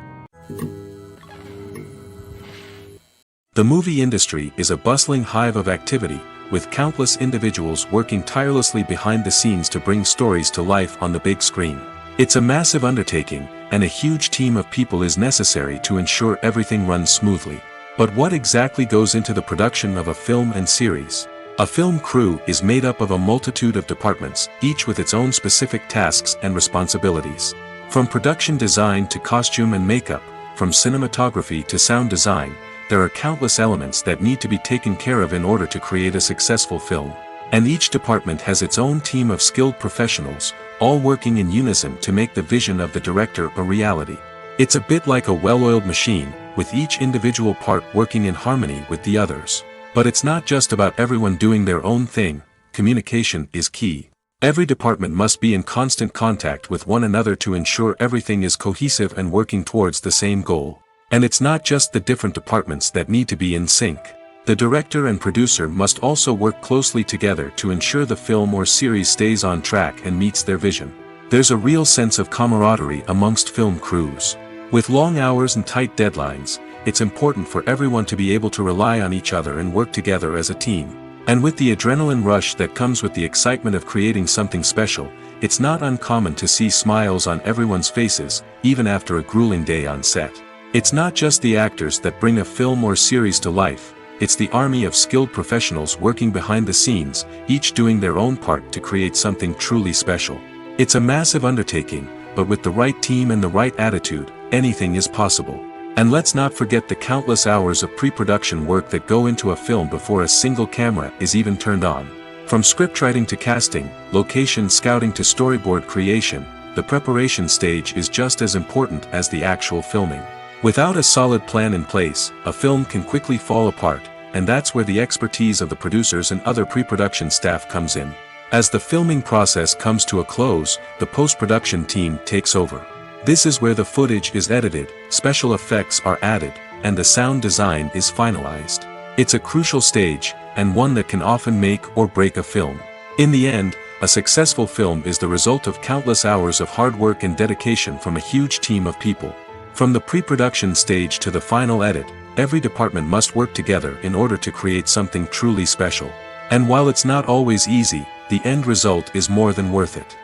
The movie industry is a bustling hive of activity, with countless individuals working tirelessly behind the scenes to bring stories to life on the big screen. It's a massive undertaking, and a huge team of people is necessary to ensure everything runs smoothly. But what exactly goes into the production of a film and series? A film crew is made up of a multitude of departments, each with its own specific tasks and responsibilities. From production design to costume and makeup, from cinematography to sound design, there are countless elements that need to be taken care of in order to create a successful film. And each department has its own team of skilled professionals, all working in unison to make the vision of the director a reality. It's a bit like a well-oiled machine, with each individual part working in harmony with the others. But it's not just about everyone doing their own thing. Communication is key. Every department must be in constant contact with one another to ensure everything is cohesive and working towards the same goal. And it's not just the different departments that need to be in sync. The director and producer must also work closely together to ensure the film or series stays on track and meets their vision. There's a real sense of camaraderie amongst film crews. With long hours and tight deadlines, it's important for everyone to be able to rely on each other and work together as a team. And with the adrenaline rush that comes with the excitement of creating something special, it's not uncommon to see smiles on everyone's faces, even after a grueling day on set. It's not just the actors that bring a film or series to life, it's the army of skilled professionals working behind the scenes, each doing their own part to create something truly special. It's a massive undertaking, but with the right team and the right attitude, anything is possible. And let's not forget the countless hours of pre-production work that go into a film before a single camera is even turned on. From scriptwriting to casting, location scouting to storyboard creation, the preparation stage is just as important as the actual filming. Without a solid plan in place, a film can quickly fall apart, and that's where the expertise of the producers and other pre-production staff comes in. As the filming process comes to a close, the post-production team takes over. This is where the footage is edited, special effects are added, and the sound design is finalized. It's a crucial stage, and one that can often make or break a film. In the end, a successful film is the result of countless hours of hard work and dedication from a huge team of people. From the pre-production stage to the final edit, every department must work together in order to create something truly special. And while it's not always easy, the end result is more than worth it.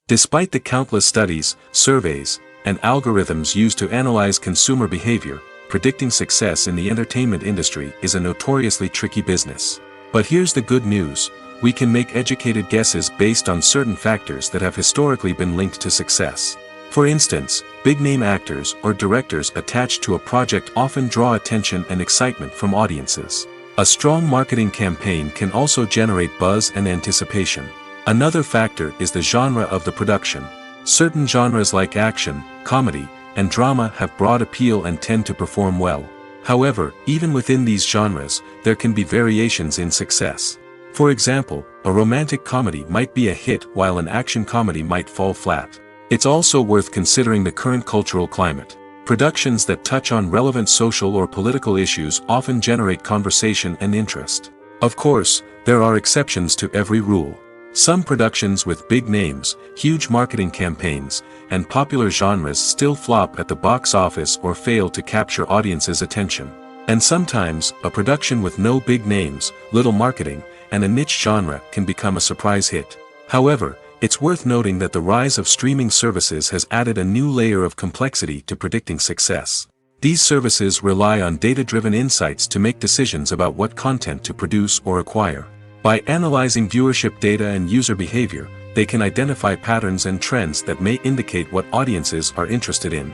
Despite the countless studies, surveys, and algorithms used to analyze consumer behavior, predicting success in the entertainment industry is a notoriously tricky business. But here's the good news. We can make educated guesses based on certain factors that have historically been linked to success. For instance, big-name actors or directors attached to a project often draw attention and excitement from audiences. A strong marketing campaign can also generate buzz and anticipation. Another factor is the genre of the production. Certain genres like action, comedy, and drama have broad appeal and tend to perform well. However, even within these genres, there can be variations in success. For example, a romantic comedy might be a hit while an action comedy might fall flat. It's also worth considering the current cultural climate. Productions that touch on relevant social or political issues often generate conversation and interest. Of course, there are exceptions to every rule. Some productions with big names, huge marketing campaigns, and popular genres still flop at the box office or fail to capture audiences' attention. And sometimes, a production with no big names, little marketing, and a niche genre can become a surprise hit. However, it's worth noting that the rise of streaming services has added a new layer of complexity to predicting success. These services rely on data-driven insights to make decisions about what content to produce or acquire. By analyzing viewership data and user behavior, they can identify patterns and trends that may indicate what audiences are interested in.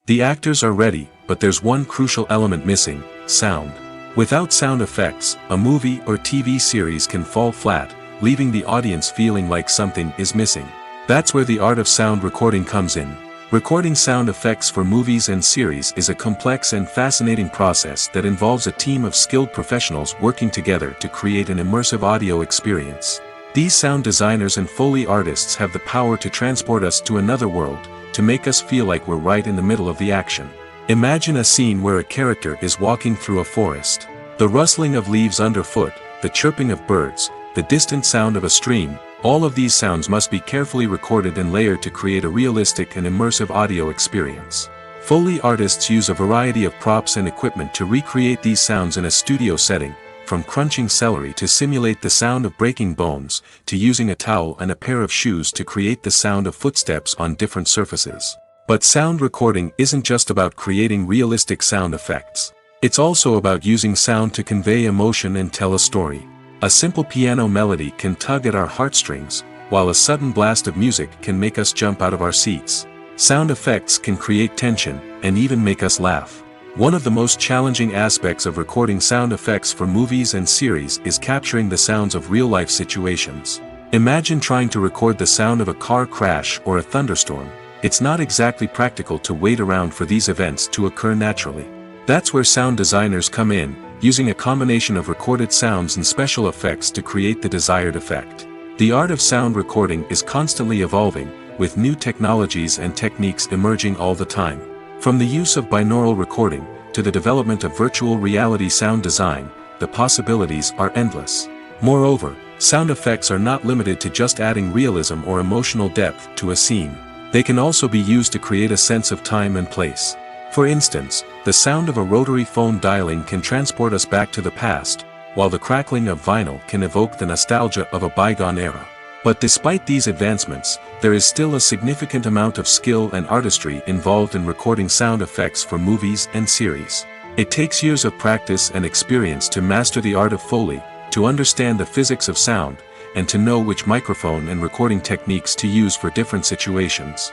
The actors are ready, but there's one crucial element missing: sound. Without sound effects, a movie or TV series can fall flat, leaving the audience feeling like something is missing. That's where the art of sound recording comes in. Recording sound effects for movies and series is a complex and fascinating process that involves a team of skilled professionals working together to create an immersive audio experience. These sound designers and Foley artists have the power to transport us to another world, to make us feel like we're right in the middle of the action. Imagine a scene where a character is walking through a forest. The rustling of leaves underfoot, the chirping of birds, the distant sound of a stream, All of these sounds must be carefully recorded and layered to create a realistic and immersive audio experience. Foley artists use a variety of props and equipment to recreate these sounds in a studio setting, from crunching celery to simulate the sound of breaking bones, to using a towel and a pair of shoes to create the sound of footsteps on different surfaces. But sound recording isn't just about creating realistic sound effects. It's also about using sound to convey emotion and tell a story. A simple piano melody can tug at our heartstrings, while a sudden blast of music can make us jump out of our seats. Sound effects can create tension, and even make us laugh. One of the most challenging aspects of recording sound effects for movies and series is capturing the sounds of real-life situations. Imagine trying to record the sound of a car crash or a thunderstorm. It's not exactly practical to wait around for these events to occur naturally. That's where sound designers come in, using a combination of recorded sounds and special effects to create the desired effect. The art of sound recording is constantly evolving, with new technologies and techniques emerging all the time. From the use of binaural recording, to the development of virtual reality sound design, the possibilities are endless. Moreover, sound effects are not limited to just adding realism or emotional depth to a scene. They can also be used to create a sense of time and place. For instance, the sound of a rotary phone dialing can transport us back to the past, while the crackling of vinyl can evoke the nostalgia of a bygone era. But despite these advancements, there is still a significant amount of skill and artistry involved in recording sound effects for movies and series. It takes years of practice and experience to master the art of Foley, to understand the physics of sound, and to know which microphone and recording techniques to use for different situations.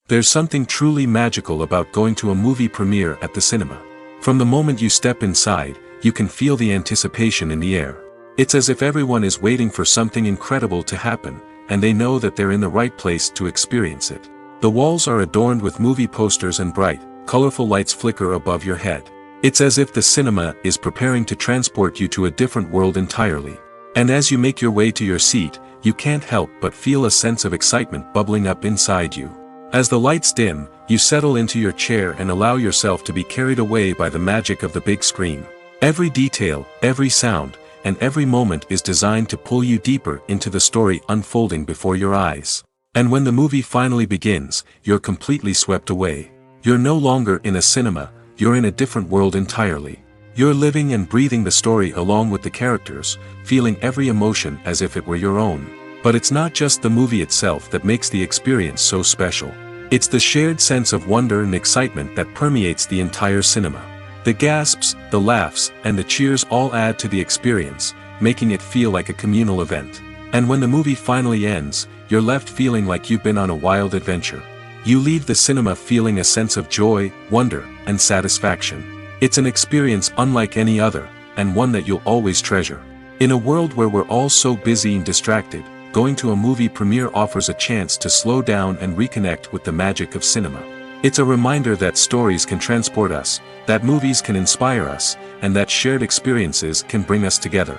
There's something truly magical about going to a movie premiere at the cinema. From the moment you step inside, you can feel the anticipation in the air. It's as if everyone is waiting for something incredible to happen, and they know that they're in the right place to experience it. The walls are adorned with movie posters and bright, colorful lights flicker above your head. It's as if the cinema is preparing to transport you to a different world entirely. And as you make your way to your seat, you can't help but feel a sense of excitement bubbling up inside you. As the lights dim, you settle into your chair and allow yourself to be carried away by the magic of the big screen. Every detail, every sound, and every moment is designed to pull you deeper into the story unfolding before your eyes. And when the movie finally begins, you're completely swept away. You're no longer in a cinema, you're in a different world entirely. You're living and breathing the story along with the characters, feeling every emotion as if it were your own. But it's not just the movie itself that makes the experience so special. It's the shared sense of wonder and excitement that permeates the entire cinema. The gasps, the laughs, and the cheers all add to the experience, making it feel like a communal event. And when the movie finally ends, you're left feeling like you've been on a wild adventure. You leave the cinema feeling a sense of joy, wonder, and satisfaction. It's an experience unlike any other, and one that you'll always treasure. In a world where we're all so busy and distracted, going to a movie premiere offers a chance to slow down and reconnect with the magic of cinema. It's a reminder that stories can transport us, that movies can inspire us, and that shared experiences can bring us together.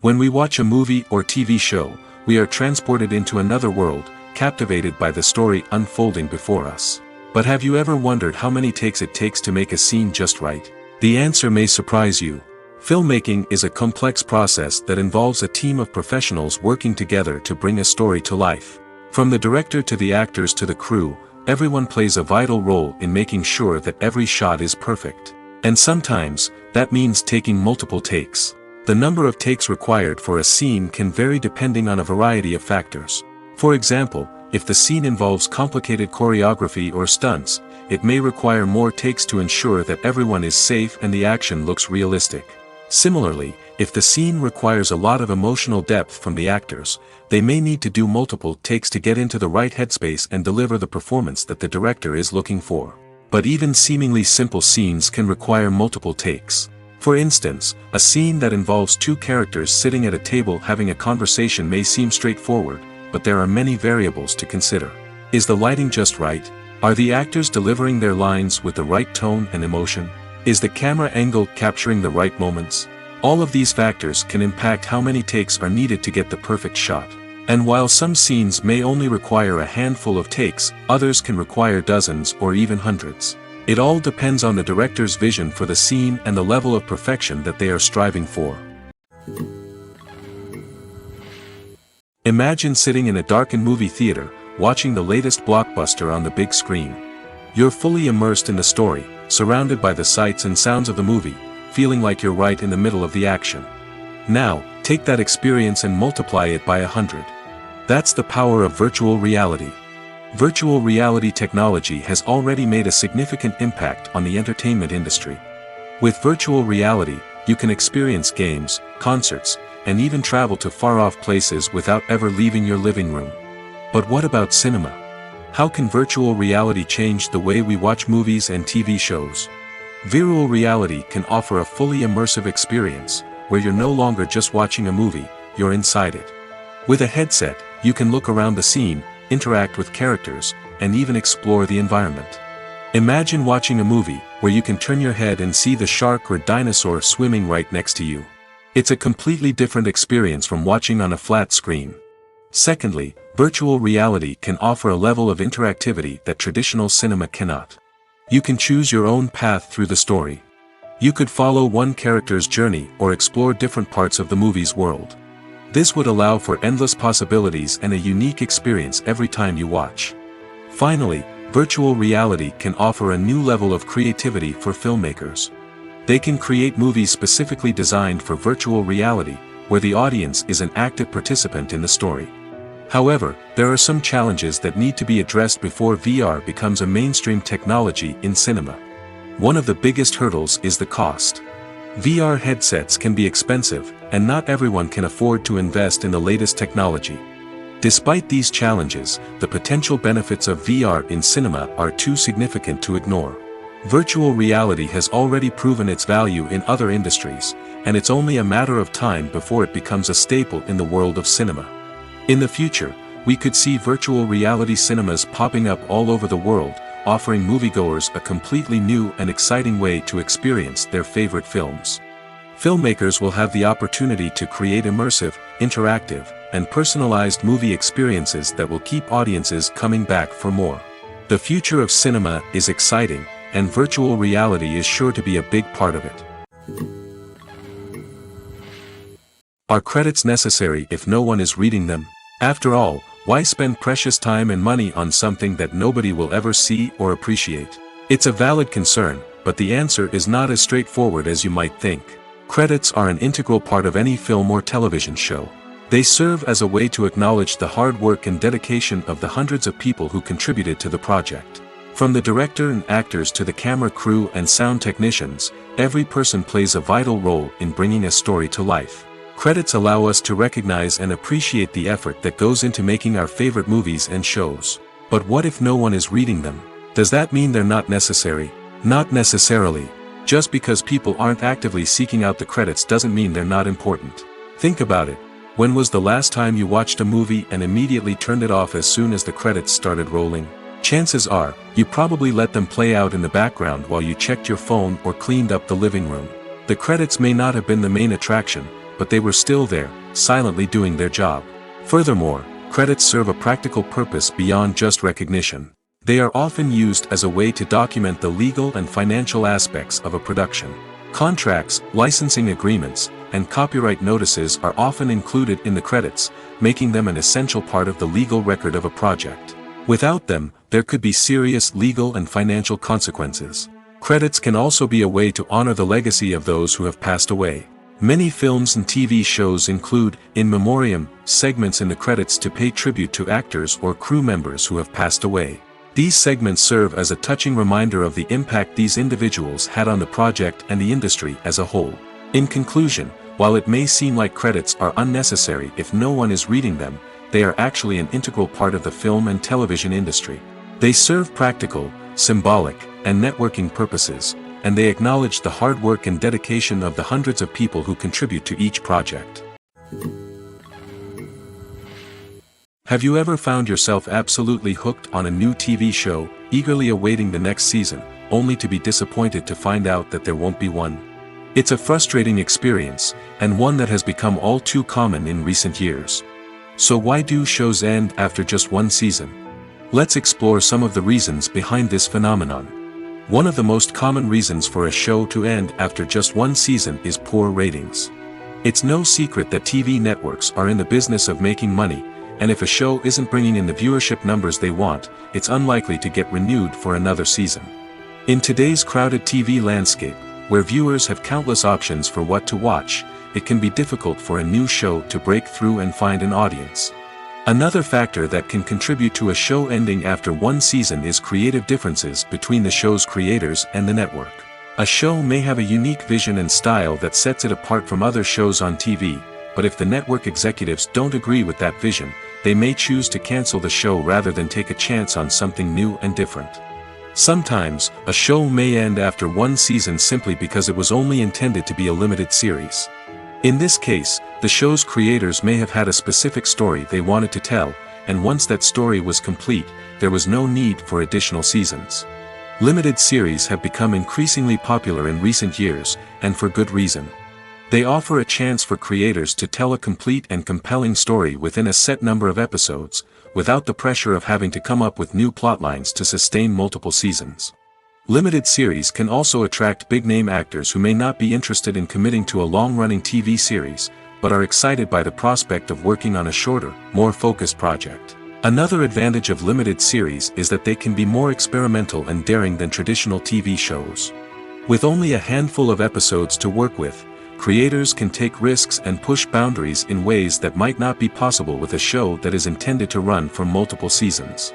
When we watch a movie or TV show, we are transported into another world, captivated by the story unfolding before us. But have you ever wondered how many takes it takes to make a scene just right? The answer may surprise you. Filmmaking is a complex process that involves a team of professionals working together to bring a story to life. From the director to the actors to the crew, everyone plays a vital role in making sure that every shot is perfect. And sometimes, that means taking multiple takes. The number of takes required for a scene can vary depending on a variety of factors. For example, if the scene involves complicated choreography or stunts, it may require more takes to ensure that everyone is safe and the action looks realistic. Similarly, if the scene requires a lot of emotional depth from the actors, they may need to do multiple takes to get into the right headspace and deliver the performance that the director is looking for. But even seemingly simple scenes can require multiple takes. For instance, a scene that involves two characters sitting at a table having a conversation may seem straightforward, but there are many variables to consider. Is the lighting just right? Are the actors delivering their lines with the right tone and emotion? Is the camera angle capturing the right moments? All of these factors can impact how many takes are needed to get the perfect shot. And while some scenes may only require a handful of takes, others can require dozens or even hundreds. It all depends on the director's vision for the scene and the level of perfection that they are striving for. Imagine sitting in a darkened movie theater, watching the latest blockbuster on the big screen. You're fully immersed in the story, surrounded by the sights and sounds of the movie, feeling like you're right in the middle of the action. Now, take that experience and multiply it by 100. That's the power of virtual reality. Virtual reality technology has already made a significant impact on the entertainment industry. With virtual reality, you can experience games, concerts, and even travel to far-off places without ever leaving your living room. But what about cinema? How can virtual reality change the way we watch movies and TV shows? Virtual reality can offer a fully immersive experience, where you're no longer just watching a movie, you're inside it. With a headset, you can look around the scene, interact with characters, and even explore the environment. Imagine watching a movie where you can turn your head and see the shark or dinosaur swimming right next to you. It's a completely different experience from watching on a flat screen. Secondly, virtual reality can offer a level of interactivity that traditional cinema cannot. You can choose your own path through the story. You could follow one character's journey or explore different parts of the movie's world. This would allow for endless possibilities and a unique experience every time you watch. Finally, virtual reality can offer a new level of creativity for filmmakers. They can create movies specifically designed for virtual reality, where the audience is an active participant in the story. However, there are some challenges that need to be addressed before VR becomes a mainstream technology in cinema. One of the biggest hurdles is the cost. VR headsets can be expensive, and not everyone can afford to invest in the latest technology. Despite these challenges, the potential benefits of VR in cinema are too significant to ignore. Virtual reality has already proven its value in other industries, and it's only a matter of time before it becomes a staple in the world of cinema. In the future, we could see virtual reality cinemas popping up all over the world, offering moviegoers a completely new and exciting way to experience their favorite films. Filmmakers will have the opportunity to create immersive, interactive, and personalized movie experiences that will keep audiences coming back for more. The future of cinema is exciting, and virtual reality is sure to be a big part of it. Are credits necessary if no one is reading them? After all, why spend precious time and money on something that nobody will ever see or appreciate? It's a valid concern, but the answer is not as straightforward as you might think. Credits are an integral part of any film or television show. They serve as a way to acknowledge the hard work and dedication of the hundreds of people who contributed to the project. From the director and actors to the camera crew and sound technicians, every person plays a vital role in bringing a story to life. Credits allow us to recognize and appreciate the effort that goes into making our favorite movies and shows. But what if no one is reading them? Does that mean they're not necessary? Not necessarily. Just because people aren't actively seeking out the credits doesn't mean they're not important. Think about it. When was the last time you watched a movie and immediately turned it off as soon as the credits started rolling? Chances are, you probably let them play out in the background while you checked your phone or cleaned up the living room. The credits may not have been the main attraction, but they were still there, silently doing their job. Furthermore, credits serve a practical purpose beyond just recognition. They are often used as a way to document the legal and financial aspects of a production. Contracts, licensing agreements, and copyright notices are often included in the credits, making them an essential part of the legal record of a project. Without them, there could be serious legal and financial consequences. Credits can also be a way to honor the legacy of those who have passed away. Many films and TV shows include, in memoriam, segments in the credits to pay tribute to actors or crew members who have passed away. These segments serve as a touching reminder of the impact these individuals had on the project and the industry as a whole. In conclusion, while it may seem like credits are unnecessary if no one is reading them, they are actually an integral part of the film and television industry. They serve practical, symbolic, and networking purposes, and they acknowledge the hard work and dedication of the hundreds of people who contribute to each project. Have you ever found yourself absolutely hooked on a new TV show, eagerly awaiting the next season, only to be disappointed to find out that there won't be one? It's a frustrating experience, and one that has become all too common in recent years. So why do shows end after just one season? Let's explore some of the reasons behind this phenomenon. One of the most common reasons for a show to end after just one season is poor ratings. It's no secret that TV networks are in the business of making money, and if a show isn't bringing in the viewership numbers they want, it's unlikely to get renewed for another season. In today's crowded TV landscape, where viewers have countless options for what to watch, it can be difficult for a new show to break through and find an audience. Another factor that can contribute to a show ending after one season is creative differences between the show's creators and the network. A show may have a unique vision and style that sets it apart from other shows on TV, but if the network executives don't agree with that vision, they may choose to cancel the show rather than take a chance on something new and different. Sometimes, a show may end after one season simply because it was only intended to be a limited series. In this case, the show's creators may have had a specific story they wanted to tell, and once that story was complete, there was no need for additional seasons. Limited series have become increasingly popular in recent years, and for good reason. They offer a chance for creators to tell a complete and compelling story within a set number of episodes, without the pressure of having to come up with new plotlines to sustain multiple seasons. Limited series can also attract big-name actors who may not be interested in committing to a long-running TV series, but are excited by the prospect of working on a shorter, more focused project. Another advantage of limited series is that they can be more experimental and daring than traditional TV shows. With only a handful of episodes to work with, creators can take risks and push boundaries in ways that might not be possible with a show that is intended to run for multiple seasons.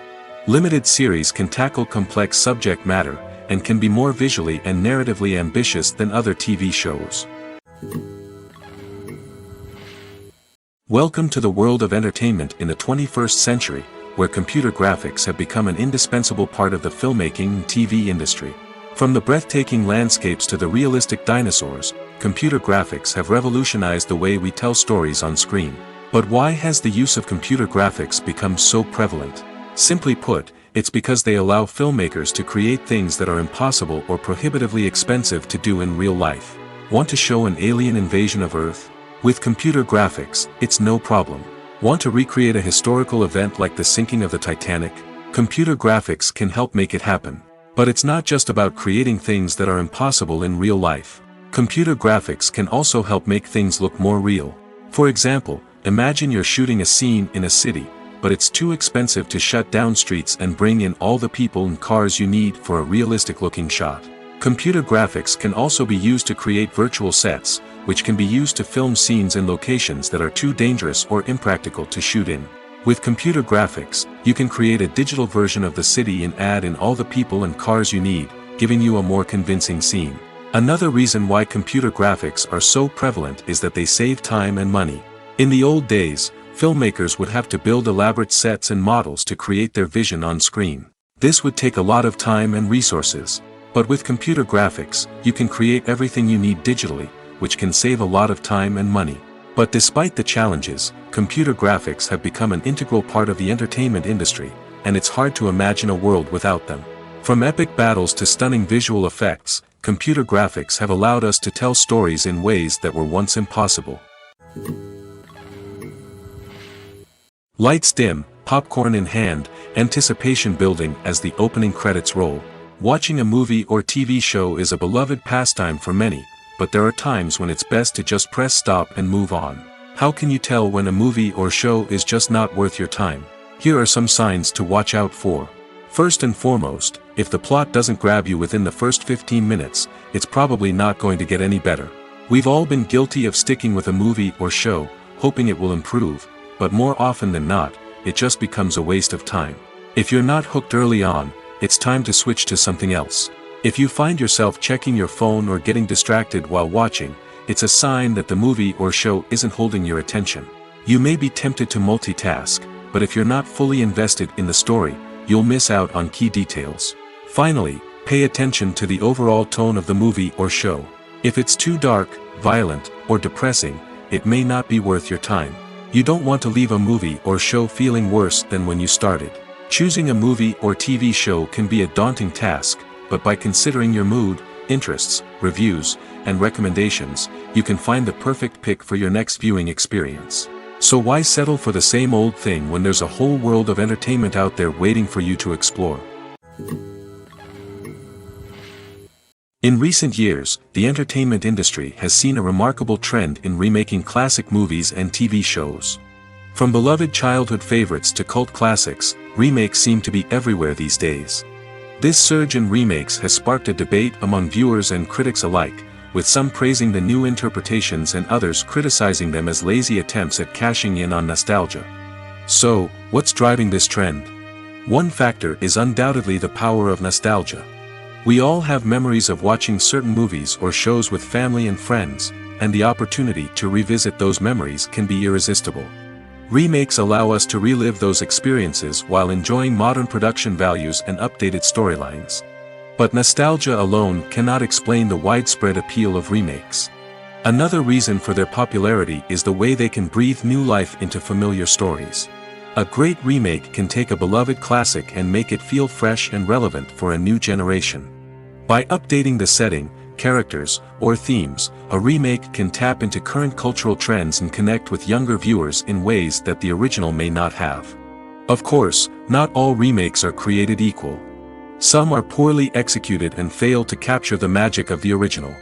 Limited series can tackle complex subject matter, and can be more visually and narratively ambitious than other TV shows. Welcome to the world of entertainment in the 21st century, where computer graphics have become an indispensable part of the filmmaking and TV industry. From the breathtaking landscapes to the realistic dinosaurs, computer graphics have revolutionized the way we tell stories on screen. But why has the use of computer graphics become so prevalent? Simply put, it's because they allow filmmakers to create things that are impossible or prohibitively expensive to do in real life. Want to show an alien invasion of Earth? With computer graphics, it's no problem. Want to recreate a historical event like the sinking of the Titanic? Computer graphics can help make it happen. But it's not just about creating things that are impossible in real life. Computer graphics can also help make things look more real. For example, imagine you're shooting a scene in a city, but it's too expensive to shut down streets and bring in all the people and cars you need for a realistic-looking shot. Computer graphics can also be used to create virtual sets, which can be used to film scenes in locations that are too dangerous or impractical to shoot in. With computer graphics, you can create a digital version of the city and add in all the people and cars you need, giving you a more convincing scene. Another reason why computer graphics are so prevalent is that they save time and money. In the old days, filmmakers would have to build elaborate sets and models to create their vision on screen. This would take a lot of time and resources. But with computer graphics, you can create everything you need digitally, which can save a lot of time and money. But despite the challenges, computer graphics have become an integral part of the entertainment industry, and it's hard to imagine a world without them. From epic battles to stunning visual effects, computer graphics have allowed us to tell stories in ways that were once impossible. Lights dim, popcorn in hand, anticipation building as the opening credits roll. Watching a movie or TV show is a beloved pastime for many, but there are times when it's best to just press stop and move on. How can you tell when a movie or show is just not worth your time? Here are some signs to watch out for. First and foremost, if the plot doesn't grab you within the first 15 minutes, it's probably not going to get any better. We've all been guilty of sticking with a movie or show, hoping it will improve, but more often than not, it just becomes a waste of time. If you're not hooked early on, it's time to switch to something else. If you find yourself checking your phone or getting distracted while watching, it's a sign that the movie or show isn't holding your attention. You may be tempted to multitask, but if you're not fully invested in the story, you'll miss out on key details. Finally, pay attention to the overall tone of the movie or show. If it's too dark, violent, or depressing, it may not be worth your time. You don't want to leave a movie or show feeling worse than when you started. Choosing a movie or TV show can be a daunting task, but by considering your mood, interests, reviews, and recommendations, you can find the perfect pick for your next viewing experience. So why settle for the same old thing when there's a whole world of entertainment out there waiting for you to explore? In recent years, the entertainment industry has seen a remarkable trend in remaking classic movies and TV shows. From beloved childhood favorites to cult classics, remakes seem to be everywhere these days. This surge in remakes has sparked a debate among viewers and critics alike, with some praising the new interpretations and others criticizing them as lazy attempts at cashing in on nostalgia. So, what's driving this trend? One factor is undoubtedly the power of nostalgia. We all have memories of watching certain movies or shows with family and friends, and the opportunity to revisit those memories can be irresistible. Remakes allow us to relive those experiences while enjoying modern production values and updated storylines. But nostalgia alone cannot explain the widespread appeal of remakes. Another reason for their popularity is the way they can breathe new life into familiar stories. A great remake can take a beloved classic and make it feel fresh and relevant for a new generation. By updating the setting, characters, or themes, a remake can tap into current cultural trends and connect with younger viewers in ways that the original may not have. Of course, not all remakes are created equal. Some are poorly executed and fail to capture the magic of the original.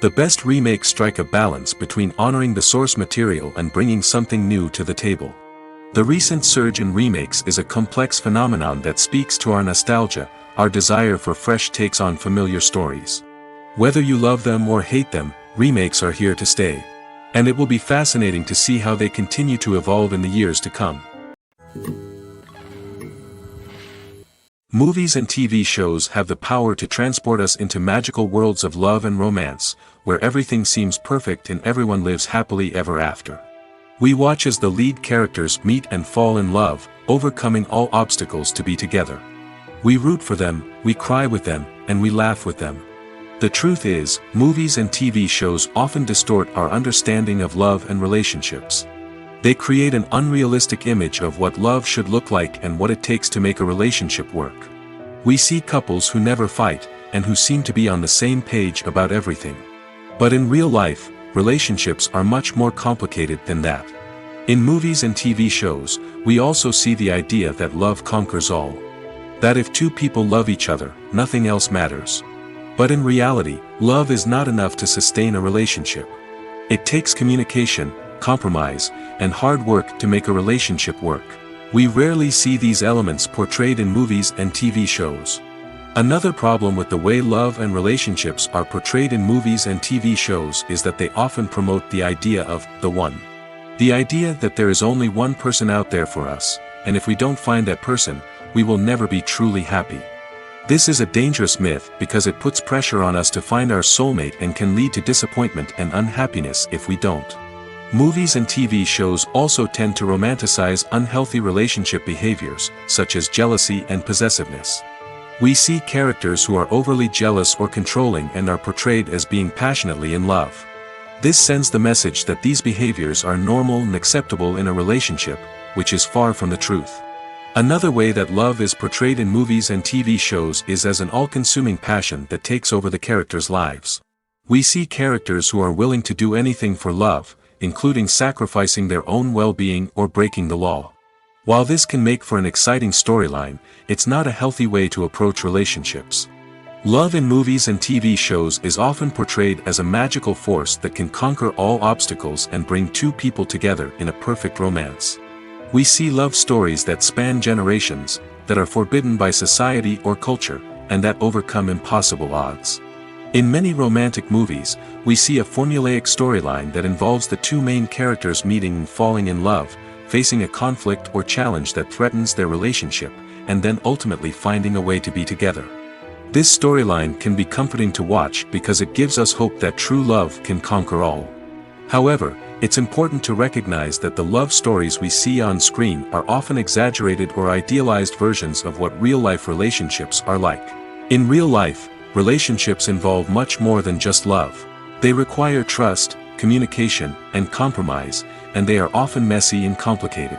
The best remakes strike a balance between honoring the source material and bringing something new to the table. The recent surge in remakes is a complex phenomenon that speaks to our nostalgia, our desire for fresh takes on familiar stories. Whether you love them or hate them, remakes are here to stay. And it will be fascinating to see how they continue to evolve in the years to come. Movies and TV shows have the power to transport us into magical worlds of love and romance, where everything seems perfect and everyone lives happily ever after. We watch as the lead characters meet and fall in love, overcoming all obstacles to be together. We root for them, we cry with them, and we laugh with them. The truth is, movies and TV shows often distort our understanding of love and relationships. They create an unrealistic image of what love should look like and what it takes to make a relationship work. We see couples who never fight, and who seem to be on the same page about everything. But in real life, relationships are much more complicated than that. In movies and TV shows, we also see the idea that love conquers all. That if two people love each other, nothing else matters. But in reality, love is not enough to sustain a relationship. It takes communication, compromise, and hard work to make a relationship work. We rarely see these elements portrayed in movies and TV shows. Another problem with the way love and relationships are portrayed in movies and TV shows is that they often promote the idea of the one. The idea that there is only one person out there for us, and if we don't find that person, we will never be truly happy. This is a dangerous myth because it puts pressure on us to find our soulmate and can lead to disappointment and unhappiness if we don't. Movies and TV shows also tend to romanticize unhealthy relationship behaviors, such as jealousy and possessiveness. We see characters who are overly jealous or controlling and are portrayed as being passionately in love. This sends the message that these behaviors are normal and acceptable in a relationship, which is far from the truth. Another way that love is portrayed in movies and TV shows is as an all-consuming passion that takes over the characters' lives. We see characters who are willing to do anything for love, including sacrificing their own well-being or breaking the law. While this can make for an exciting storyline, it's not a healthy way to approach relationships. Love in movies and TV shows is often portrayed as a magical force that can conquer all obstacles and bring two people together in a perfect romance. We see love stories that span generations, that are forbidden by society or culture, and that overcome impossible odds. In many romantic movies, we see a formulaic storyline that involves the two main characters meeting and falling in love, facing a conflict or challenge that threatens their relationship, and then ultimately finding a way to be together. This storyline can be comforting to watch because it gives us hope that true love can conquer all. However, it's important to recognize that the love stories we see on screen are often exaggerated or idealized versions of what real-life relationships are like. In real life, relationships involve much more than just love. They require trust, communication, and compromise, and they are often messy and complicated.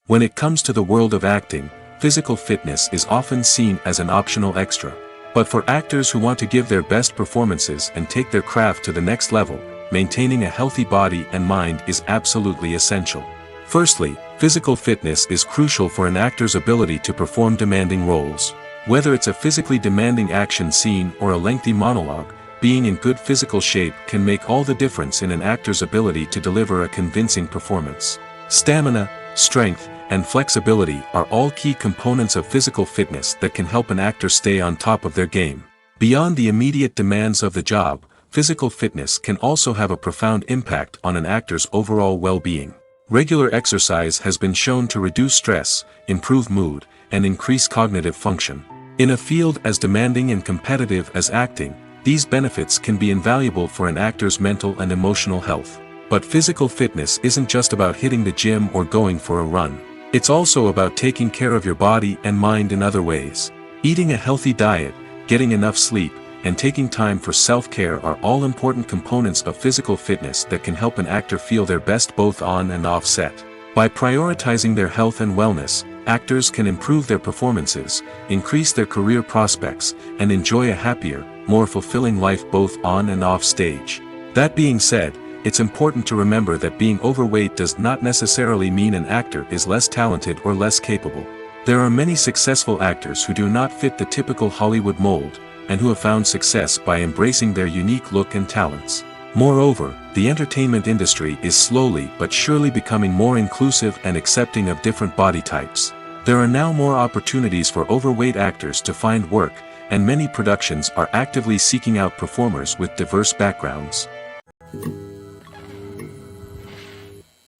When it comes to the world of acting, physical fitness is often seen as an optional extra. But for actors who want to give their best performances and take their craft to the next level, maintaining a healthy body and mind is absolutely essential. Firstly, physical fitness is crucial for an actor's ability to perform demanding roles. Whether it's a physically demanding action scene or a lengthy monologue, being in good physical shape can make all the difference in an actor's ability to deliver a convincing performance. Stamina, strength, and flexibility are all key components of physical fitness that can help an actor stay on top of their game. Beyond the immediate demands of the job, physical fitness can also have a profound impact on an actor's overall well-being. Regular exercise has been shown to reduce stress, improve mood, and increase cognitive function. In a field as demanding and competitive as acting, these benefits can be invaluable for an actor's mental and emotional health. But physical fitness isn't just about hitting the gym or going for a run. It's also about taking care of your body and mind in other ways. Eating a healthy diet, getting enough sleep, and taking time for self-care are all important components of physical fitness that can help an actor feel their best both on and off set. By prioritizing their health and wellness, actors can improve their performances, increase their career prospects, and enjoy a happier, more fulfilling life both on and off stage. That being said, it's important to remember that being overweight does not necessarily mean an actor is less talented or less capable. There are many successful actors who do not fit the typical Hollywood mold, and who have found success by embracing their unique look and talents. Moreover, the entertainment industry is slowly but surely becoming more inclusive and accepting of different body types. There are now more opportunities for overweight actors to find work, and many productions are actively seeking out performers with diverse backgrounds.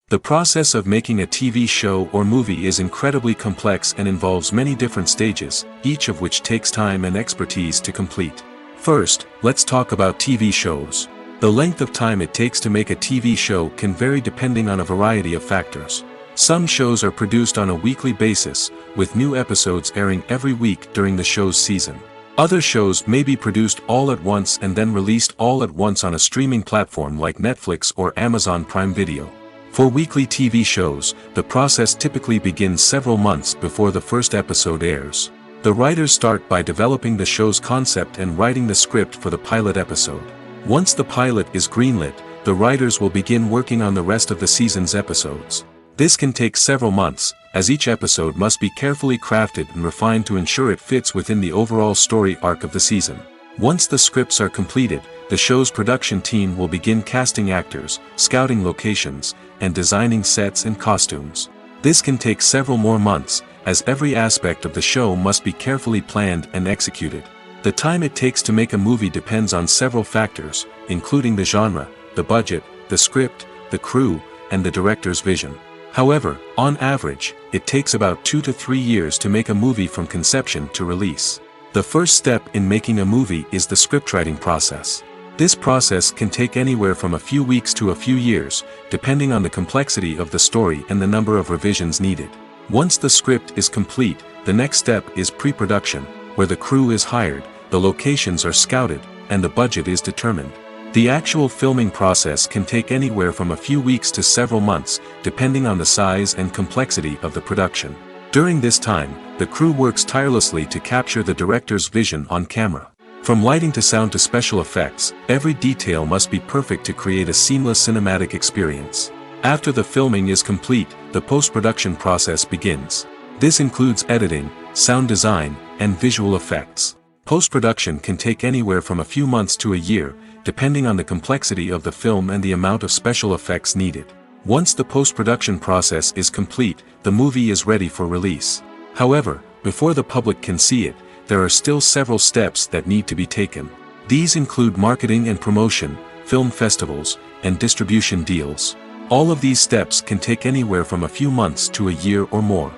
The process of making a TV show or movie is incredibly complex and involves many different stages, each of which takes time and expertise to complete. First, let's talk about TV shows. The length of time it takes to make a TV show can vary depending on a variety of factors. Some shows are produced on a weekly basis, with new episodes airing every week during the show's season. Other shows may be produced all at once and then released all at once on a streaming platform like Netflix or Amazon Prime Video. For weekly TV shows, the process typically begins several months before the first episode airs. The writers start by developing the show's concept and writing the script for the pilot episode. Once the pilot is greenlit, the writers will begin working on the rest of the season's episodes. This can take several months, as each episode must be carefully crafted and refined to ensure it fits within the overall story arc of the season. Once the scripts are completed, the show's production team will begin casting actors, scouting locations, and designing sets and costumes. This can take several more months, as every aspect of the show must be carefully planned and executed. The time it takes to make a movie depends on several factors, including the genre, the budget, the script, the crew, and the director's vision. However, on average, it takes about 2 to 3 years to make a movie from conception to release. The first step in making a movie is the scriptwriting process. This process can take anywhere from a few weeks to a few years, depending on the complexity of the story and the number of revisions needed. Once the script is complete, the next step is pre-production, where the crew is hired, the locations are scouted, and the budget is determined. The actual filming process can take anywhere from a few weeks to several months, depending on the size and complexity of the production. During this time, the crew works tirelessly to capture the director's vision on camera. From lighting to sound to special effects, every detail must be perfect to create a seamless cinematic experience. After the filming is complete, the post-production process begins. This includes editing, sound design, and visual effects. Post-production can take anywhere from a few months to a year, depending on the complexity of the film and the amount of special effects needed. Once the post-production process is complete, the movie is ready for release. However, before the public can see it, there are still several steps that need to be taken. These include marketing and promotion, film festivals, and distribution deals. All of these steps can take anywhere from a few months to a year or more.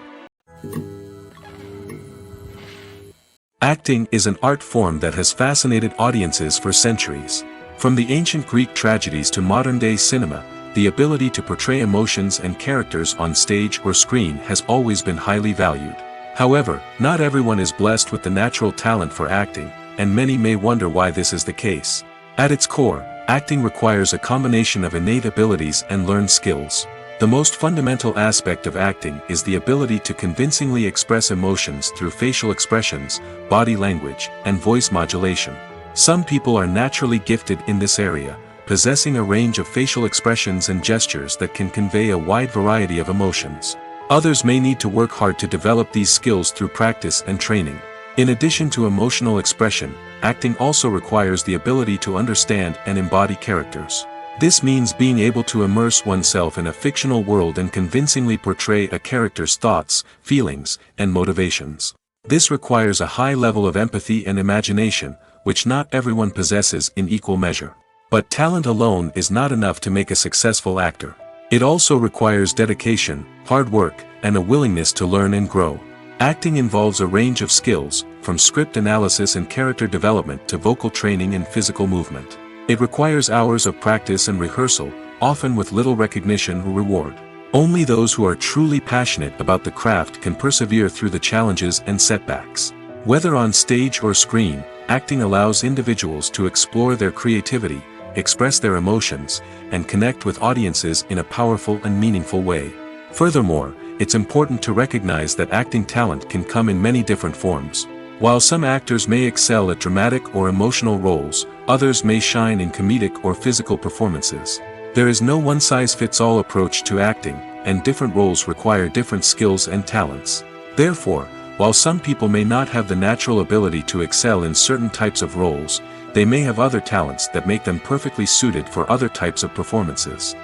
Acting is an art form that has fascinated audiences for centuries. From the ancient Greek tragedies to modern-day cinema, the ability to portray emotions and characters on stage or screen has always been highly valued. However, not everyone is blessed with the natural talent for acting, and many may wonder why this is the case. At its core, acting requires a combination of innate abilities and learned skills. The most fundamental aspect of acting is the ability to convincingly express emotions through facial expressions, body language, and voice modulation. Some people are naturally gifted in this area, possessing a range of facial expressions and gestures that can convey a wide variety of emotions. Others may need to work hard to develop these skills through practice and training. In addition to emotional expression, acting also requires the ability to understand and embody characters. This means being able to immerse oneself in a fictional world and convincingly portray a character's thoughts, feelings, and motivations. This requires a high level of empathy and imagination, which not everyone possesses in equal measure. But talent alone is not enough to make a successful actor. It also requires dedication, hard work, and a willingness to learn and grow. Acting involves a range of skills, from script analysis and character development to vocal training and physical movement. It requires hours of practice and rehearsal, often with little recognition or reward. Only those who are truly passionate about the craft can persevere through the challenges and setbacks. Whether on stage or screen, acting allows individuals to explore their creativity, express their emotions, and connect with audiences in a powerful and meaningful way. Furthermore, it's important to recognize that acting talent can come in many different forms. While some actors may excel at dramatic or emotional roles, others may shine in comedic or physical performances. There is no one-size-fits-all approach to acting, and different roles require different skills and talents. Therefore, while some people may not have the natural ability to excel in certain types of roles, they may have other talents that make them perfectly suited for other types of performances.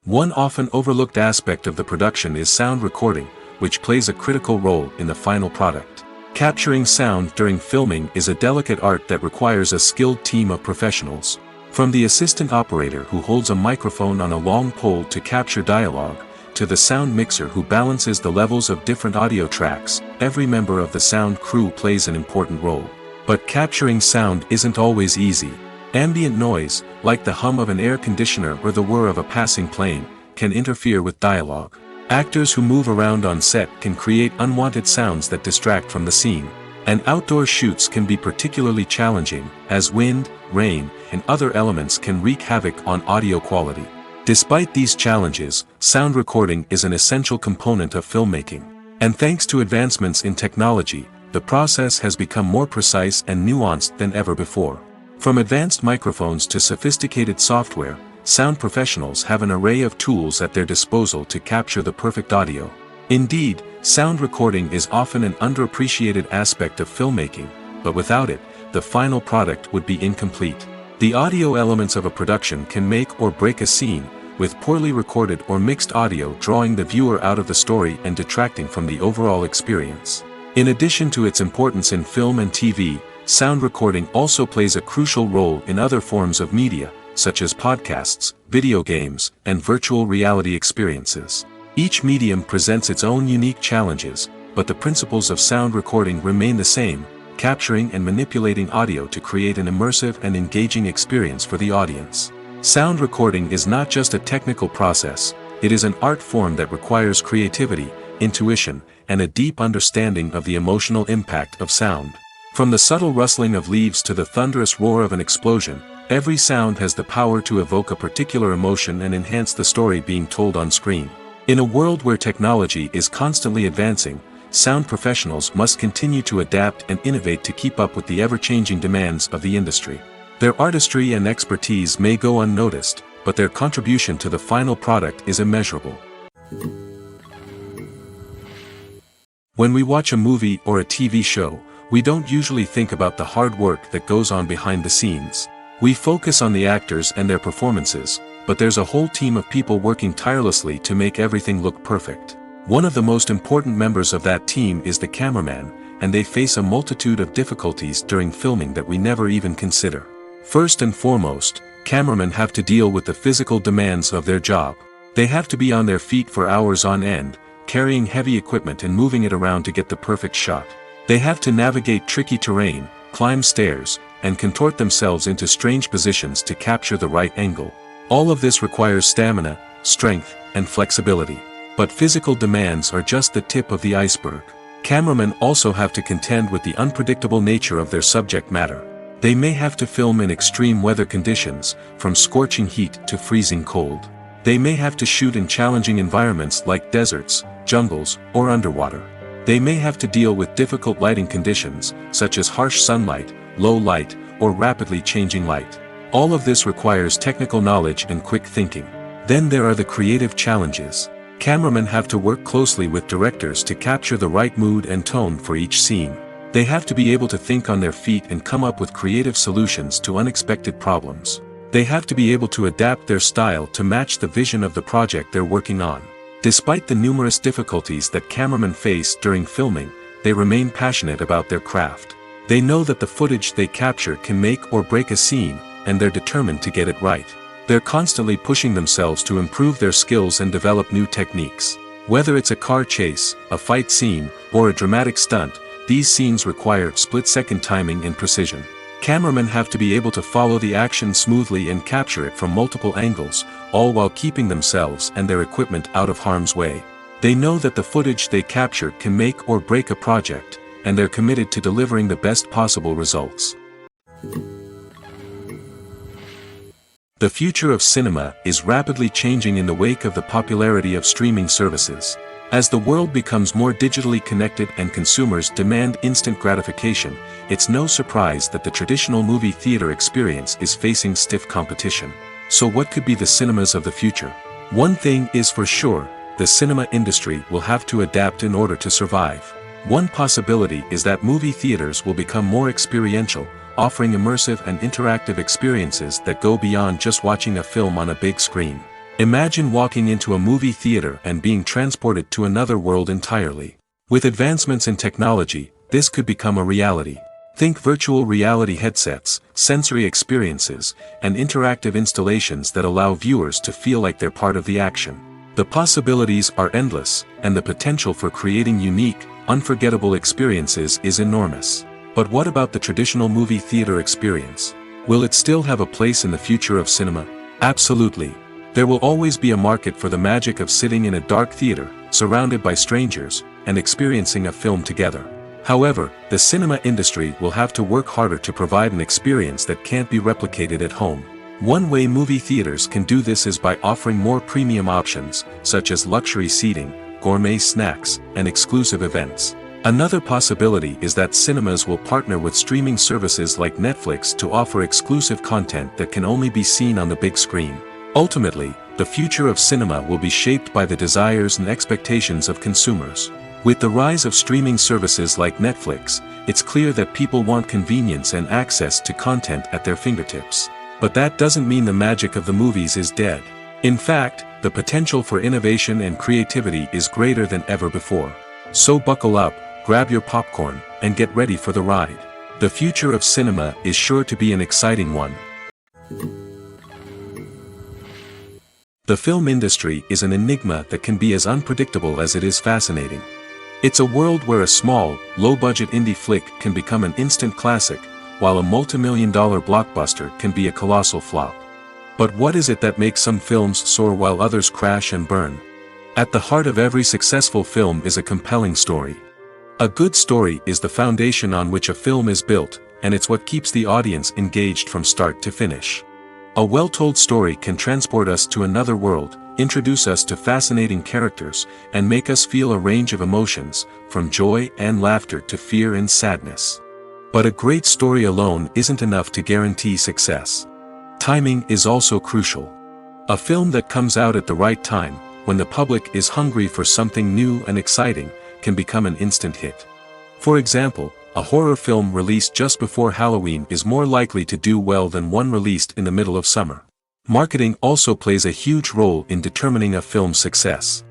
One often overlooked aspect of the production is sound recording, which plays a critical role in the final product. Capturing sound during filming is a delicate art that requires a skilled team of professionals. From the assistant operator who holds a microphone on a long pole to capture dialogue, to the sound mixer who balances the levels of different audio tracks, every member of the sound crew plays an important role. But capturing sound isn't always easy. Ambient noise, like the hum of an air conditioner or the whir of a passing plane, can interfere with dialogue. Actors who move around on set can create unwanted sounds that distract from the scene. And outdoor shoots can be particularly challenging, as wind, rain, and other elements can wreak havoc on audio quality. Despite these challenges, sound recording is an essential component of filmmaking. And thanks to advancements in technology, the process has become more precise and nuanced than ever before. From advanced microphones to sophisticated software, sound professionals have an array of tools at their disposal to capture the perfect audio. Indeed, sound recording is often an underappreciated aspect of filmmaking, but without it, the final product would be incomplete. The audio elements of a production can make or break a scene, with poorly recorded or mixed audio drawing the viewer out of the story and detracting from the overall experience. In addition to its importance in film and TV, sound recording also plays a crucial role in other forms of media, such as podcasts, video games, and virtual reality experiences. Each medium presents its own unique challenges, but the principles of sound recording remain the same, capturing and manipulating audio to create an immersive and engaging experience for the audience. Sound recording is not just a technical process, it is an art form that requires creativity, intuition, and a deep understanding of the emotional impact of sound. From the subtle rustling of leaves to the thunderous roar of an explosion, every sound has the power to evoke a particular emotion and enhance the story being told on screen. In a world where technology is constantly advancing, sound professionals must continue to adapt and innovate to keep up with the ever-changing demands of the industry. Their artistry and expertise may go unnoticed, but their contribution to the final product is immeasurable. When we watch a movie or a TV show, we don't usually think about the hard work that goes on behind the scenes. We focus on the actors and their performances, but there's a whole team of people working tirelessly to make everything look perfect. One of the most important members of that team is the cameraman, and they face a multitude of difficulties during filming that we never even consider. First and foremost, cameramen have to deal with the physical demands of their job. They have to be on their feet for hours on end, carrying heavy equipment and moving it around to get the perfect shot. They have to navigate tricky terrain, climb stairs, and contort themselves into strange positions to capture the right angle. All of this requires stamina, strength, and flexibility. But physical demands are just the tip of the iceberg. Cameramen also have to contend with the unpredictable nature of their subject matter. They may have to film in extreme weather conditions, from scorching heat to freezing cold. They may have to shoot in challenging environments like deserts, jungles, or underwater. They may have to deal with difficult lighting conditions, such as harsh sunlight, low light, or rapidly changing light. All of this requires technical knowledge and quick thinking. Then there are the creative challenges. Cameramen have to work closely with directors to capture the right mood and tone for each scene. They have to be able to think on their feet and come up with creative solutions to unexpected problems. They have to be able to adapt their style to match the vision of the project they're working on. Despite the numerous difficulties that cameramen face during filming, they remain passionate about their craft. They know that the footage they capture can make or break a scene, and they're determined to get it right. They're constantly pushing themselves to improve their skills and develop new techniques. Whether it's a car chase, a fight scene, or a dramatic stunt, these scenes require split-second timing and precision. Cameramen have to be able to follow the action smoothly and capture it from multiple angles, all while keeping themselves and their equipment out of harm's way. They know that the footage they capture can make or break a project, and they're committed to delivering the best possible results. The future of cinema is rapidly changing in the wake of the popularity of streaming services. As the world becomes more digitally connected and consumers demand instant gratification, it's no surprise that the traditional movie theater experience is facing stiff competition. So what could be the cinemas of the future? One thing is for sure, the cinema industry will have to adapt in order to survive. One possibility is that movie theaters will become more experiential, offering immersive and interactive experiences that go beyond just watching a film on a big screen. Imagine walking into a movie theater and being transported to another world entirely. With advancements in technology, this could become a reality. Think virtual reality headsets, sensory experiences, and interactive installations that allow viewers to feel like they're part of the action. The possibilities are endless, and the potential for creating unique, unforgettable experiences is enormous. But what about the traditional movie theater experience? Will it still have a place in the future of cinema? Absolutely. There will always be a market for the magic of sitting in a dark theater, surrounded by strangers, and experiencing a film together. However, the cinema industry will have to work harder to provide an experience that can't be replicated at home. One way movie theaters can do this is by offering more premium options, such as luxury seating, gourmet snacks, and exclusive events. Another possibility is that cinemas will partner with streaming services like Netflix to offer exclusive content that can only be seen on the big screen. Ultimately, the future of cinema will be shaped by the desires and expectations of consumers. With the rise of streaming services like Netflix, it's clear that people want convenience and access to content at their fingertips. But that doesn't mean the magic of the movies is dead. In fact, the potential for innovation and creativity is greater than ever before. So buckle up, grab your popcorn, and get ready for the ride. The future of cinema is sure to be an exciting one. The film industry is an enigma that can be as unpredictable as it is fascinating. It's a world where a small, low-budget indie flick can become an instant classic, while a multi-million-dollar blockbuster can be a colossal flop. But what is it that makes some films soar while others crash and burn? At the heart of every successful film is a compelling story. A good story is the foundation on which a film is built, and it's what keeps the audience engaged from start to finish. A well-told story can transport us to another world, introduce us to fascinating characters, and make us feel a range of emotions, from joy and laughter to fear and sadness. But a great story alone isn't enough to guarantee success. Timing is also crucial. A film that comes out at the right time, when the public is hungry for something new and exciting, can become an instant hit. For example, a horror film released just before Halloween is more likely to do well than one released in the middle of summer. Marketing also plays a huge role in determining a film's success.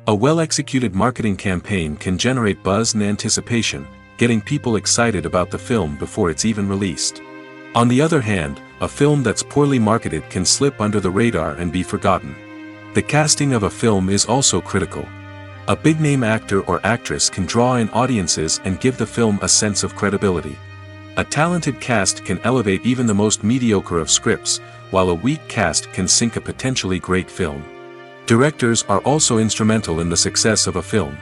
A well-executed marketing campaign can generate buzz and anticipation, getting people excited about the film before it's even released. On the other hand, a film that's poorly marketed can slip under the radar and be forgotten. The casting of a film is also critical. A big-name actor or actress can draw in audiences and give the film a sense of credibility. A talented cast can elevate even the most mediocre of scripts, while a weak cast can sink a potentially great film. Directors are also instrumental in the success of a film.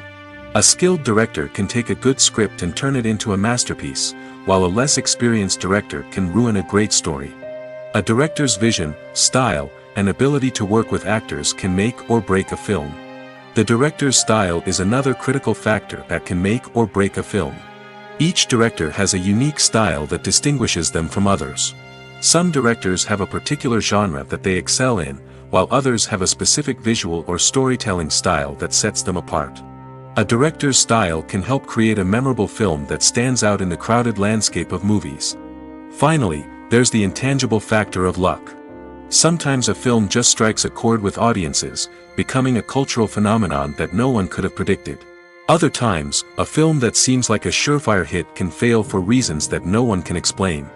A skilled director can take a good script and turn it into a masterpiece, while a less experienced director can ruin a great story. A director's vision, style, and ability to work with actors can make or break a film. The director's style is another critical factor that can make or break a film. Each director has a unique style that distinguishes them from others. Some directors have a particular genre that they excel in, while others have a specific visual or storytelling style that sets them apart. A director's style can help create a memorable film that stands out in the crowded landscape of movies. Finally, there's the intangible factor of luck. Sometimes a film just strikes a chord with audiences, becoming a cultural phenomenon that no one could have predicted. Other times, a film that seems like a surefire hit can fail for reasons that no one can explain.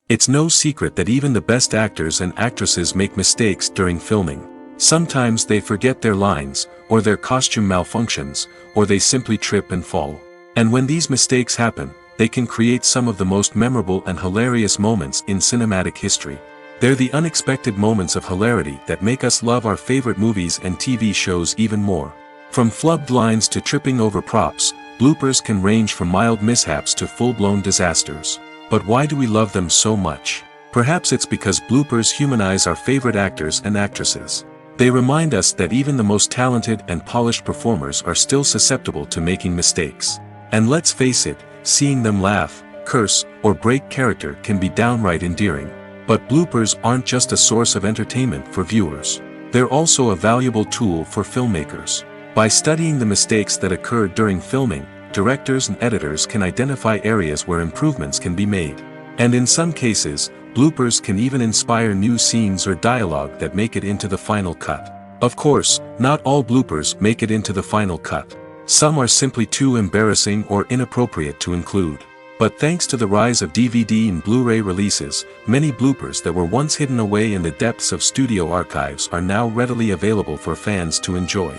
It's no secret that even the best actors and actresses make mistakes during filming. Sometimes they forget their lines, or their costume malfunctions, or they simply trip and fall. And when these mistakes happen, they can create some of the most memorable and hilarious moments in cinematic history. They're the unexpected moments of hilarity that make us love our favorite movies and TV shows even more. From flubbed lines to tripping over props, bloopers can range from mild mishaps to full-blown disasters. But why do we love them so much? Perhaps it's because bloopers humanize our favorite actors and actresses. They remind us that even the most talented and polished performers are still susceptible to making mistakes. And let's face it, seeing them laugh, curse, or break character can be downright endearing. But bloopers aren't just a source of entertainment for viewers. They're also a valuable tool for filmmakers. By studying the mistakes that occurred during filming, directors and editors can identify areas where improvements can be made. And in some cases, bloopers can even inspire new scenes or dialogue that make it into the final cut. Of course, not all bloopers make it into the final cut. Some are simply too embarrassing or inappropriate to include. But thanks to the rise of DVD and Blu-ray releases, many bloopers that were once hidden away in the depths of studio archives are now readily available for fans to enjoy.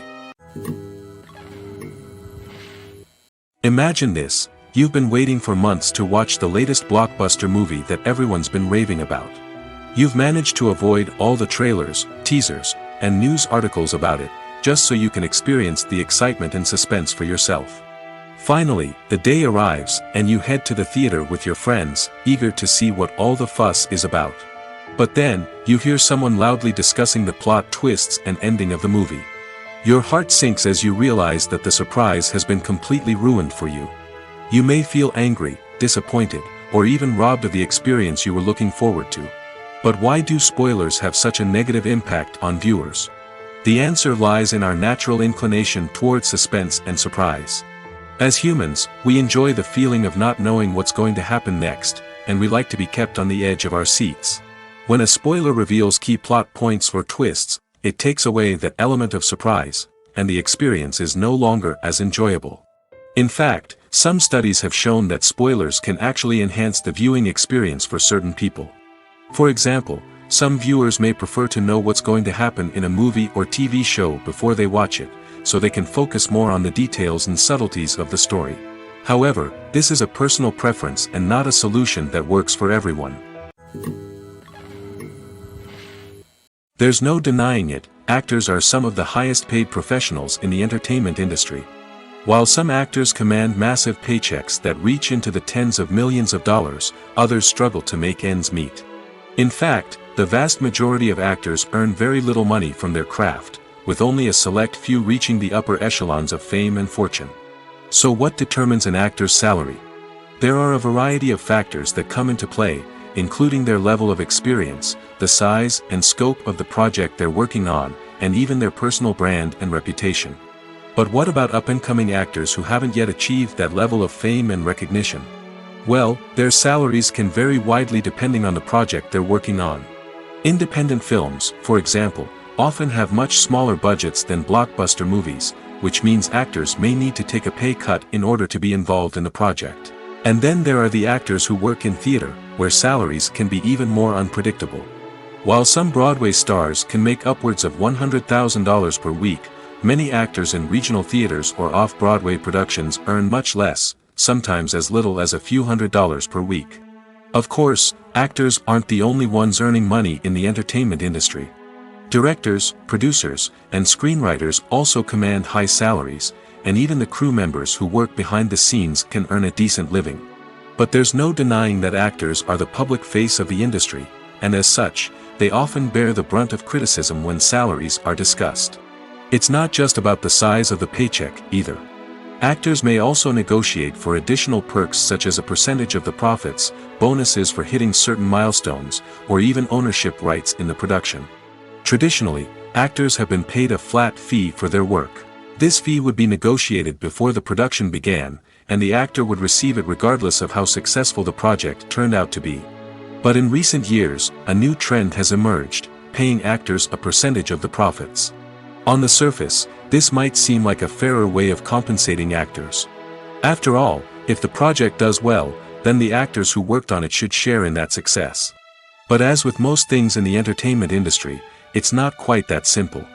Imagine this: you've been waiting for months to watch the latest blockbuster movie that everyone's been raving about. You've managed to avoid all the trailers, teasers, and news articles about it, just so you can experience the excitement and suspense for yourself. Finally, the day arrives, and you head to the theater with your friends, eager to see what all the fuss is about. But then, you hear someone loudly discussing the plot twists and ending of the movie. Your heart sinks as you realize that the surprise has been completely ruined for you. You may feel angry, disappointed, or even robbed of the experience you were looking forward to. But why do spoilers have such a negative impact on viewers? The answer lies in our natural inclination towards suspense and surprise. As humans, we enjoy the feeling of not knowing what's going to happen next, and we like to be kept on the edge of our seats. When a spoiler reveals key plot points or twists, it takes away that element of surprise, and the experience is no longer as enjoyable. In fact, some studies have shown that spoilers can actually enhance the viewing experience for certain people. For example, some viewers may prefer to know what's going to happen in a movie or TV show before they watch it, so they can focus more on the details and subtleties of the story. However, this is a personal preference and not a solution that works for everyone. There's no denying it, actors are some of the highest paid professionals in the entertainment industry. While some actors command massive paychecks that reach into the tens of millions of dollars, others struggle to make ends meet. In fact, the vast majority of actors earn very little money from their craft, with only a select few reaching the upper echelons of fame and fortune. So what determines an actor's salary? There are a variety of factors that come into play, including their level of experience, the size and scope of the project they're working on, and even their personal brand and reputation. But what about up-and-coming actors who haven't yet achieved that level of fame and recognition? Well, their salaries can vary widely depending on the project they're working on. Independent films, for example, often have much smaller budgets than blockbuster movies, which means actors may need to take a pay cut in order to be involved in the project. And then there are the actors who work in theater, where salaries can be even more unpredictable. While some Broadway stars can make upwards of $100,000 per week, many actors in regional theaters or off-Broadway productions earn much less, sometimes as little as a few $100s per week. Of course, actors aren't the only ones earning money in the entertainment industry. Directors, producers, and screenwriters also command high salaries, and even the crew members who work behind the scenes can earn a decent living. But there's no denying that actors are the public face of the industry, and as such, they often bear the brunt of criticism when salaries are discussed. It's not just about the size of the paycheck, either. Actors may also negotiate for additional perks such as a percentage of the profits, bonuses for hitting certain milestones, or even ownership rights in the production. Traditionally, actors have been paid a flat fee for their work. This fee would be negotiated before the production began, and the actor would receive it regardless of how successful the project turned out to be. But in recent years, a new trend has emerged, paying actors a percentage of the profits. On the surface, this might seem like a fairer way of compensating actors. After all, if the project does well, then the actors who worked on it should share in that success. But as with most things in the entertainment industry, it's not quite that simple.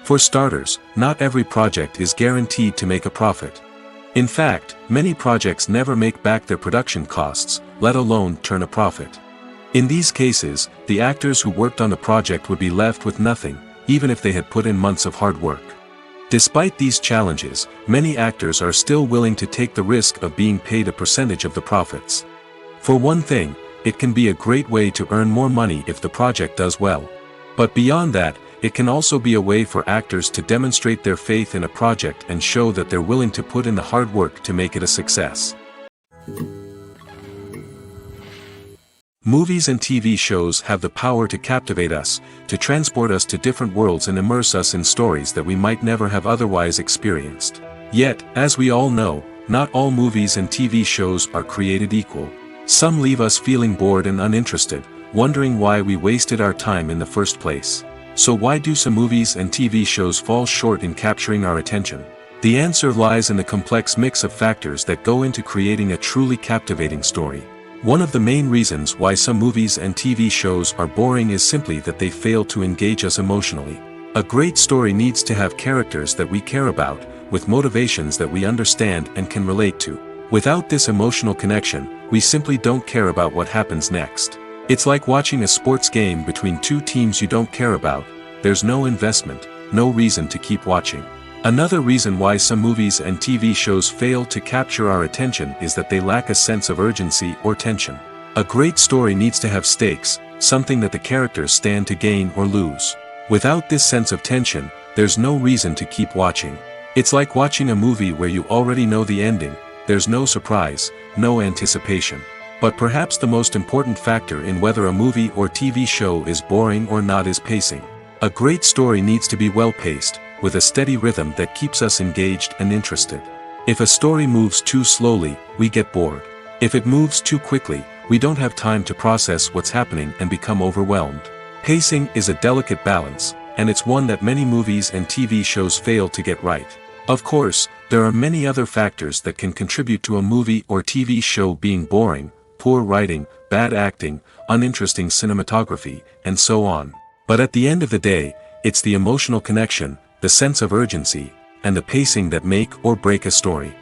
For starters, not every project is guaranteed to make a profit. In fact, many projects never make back their production costs, let alone turn a profit. In these cases, the actors who worked on the project would be left with nothing, even if they had put in months of hard work. Despite these challenges, many actors are still willing to take the risk of being paid a percentage of the profits. For one thing, it can be a great way to earn more money if the project does well. But beyond that, it can also be a way for actors to demonstrate their faith in a project and show that they're willing to put in the hard work to make it a success. Movies and TV shows have the power to captivate us, to transport us to different worlds and immerse us in stories that we might never have otherwise experienced. Yet, as we all know, not all movies and TV shows are created equal. Some leave us feeling bored and uninterested, wondering why we wasted our time in the first place. So why do some movies and TV shows fall short in capturing our attention? The answer lies in the complex mix of factors that go into creating a truly captivating story. One of the main reasons why some movies and TV shows are boring is simply that they fail to engage us emotionally. A great story needs to have characters that we care about, with motivations that we understand and can relate to. Without this emotional connection, we simply don't care about what happens next. It's like watching a sports game between two teams you don't care about. There's no investment, no reason to keep watching. Another reason why some movies and TV shows fail to capture our attention is that they lack a sense of urgency or tension. A great story needs to have stakes, something that the characters stand to gain or lose. Without this sense of tension, there's no reason to keep watching. It's like watching a movie where you already know the ending, there's no surprise, no anticipation. But perhaps the most important factor in whether a movie or TV show is boring or not is pacing. A great story needs to be well-paced, with a steady rhythm that keeps us engaged and interested. If a story moves too slowly, we get bored. If it moves too quickly, we don't have time to process what's happening and become overwhelmed. Pacing is a delicate balance, and it's one that many movies and TV shows fail to get right. Of course, there are many other factors that can contribute to a movie or TV show being boring: poor writing, bad acting, uninteresting cinematography, and so on. But at the end of the day, it's the emotional connection, the sense of urgency, and the pacing that make or break a story.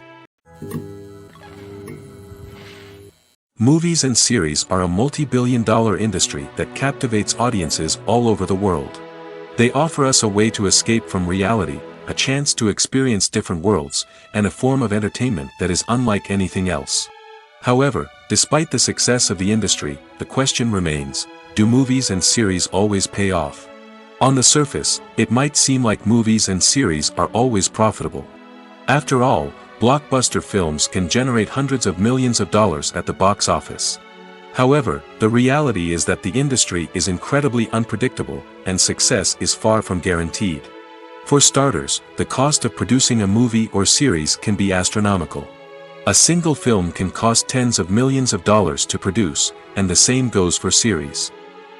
Movies and series are a multi-billion-dollar industry that captivates audiences all over the world. They offer us a way to escape from reality, a chance to experience different worlds, and a form of entertainment that is unlike anything else. However, despite the success of the industry, the question remains: do movies and series always pay off? On the surface, it might seem like movies and series are always profitable. After all, blockbuster films can generate hundreds of millions of dollars at the box office. However, the reality is that the industry is incredibly unpredictable, and success is far from guaranteed. For starters, the cost of producing a movie or series can be astronomical. A single film can cost tens of millions of dollars to produce, and the same goes for series.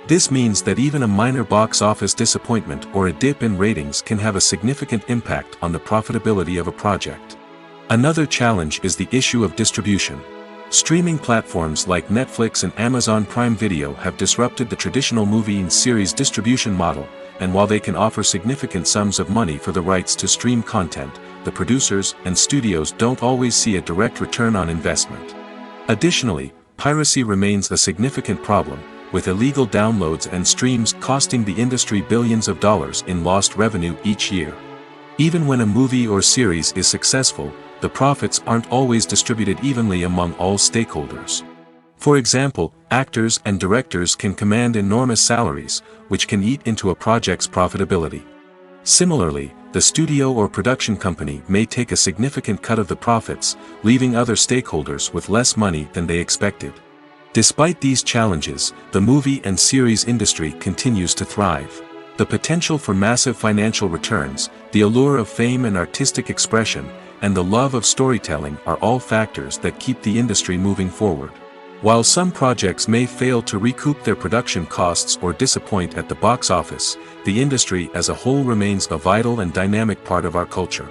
This means that even a minor box office disappointment or a dip in ratings can have a significant impact on the profitability of a project. Another challenge is the issue of distribution. Streaming platforms like Netflix and Amazon Prime Video have disrupted the traditional movie and series distribution model, and while they can offer significant sums of money for the rights to stream content, the producers and studios don't always see a direct return on investment. Additionally, piracy remains a significant problem, with illegal downloads and streams costing the industry billions of dollars in lost revenue each year. Even when a movie or series is successful, the profits aren't always distributed evenly among all stakeholders. For example, actors and directors can command enormous salaries, which can eat into a project's profitability. Similarly, the studio or production company may take a significant cut of the profits, leaving other stakeholders with less money than they expected. Despite these challenges, the movie and series industry continues to thrive. The potential for massive financial returns, the allure of fame and artistic expression, and the love of storytelling are all factors that keep the industry moving forward. While some projects may fail to recoup their production costs or disappoint at the box office, the industry as a whole remains a vital and dynamic part of our culture.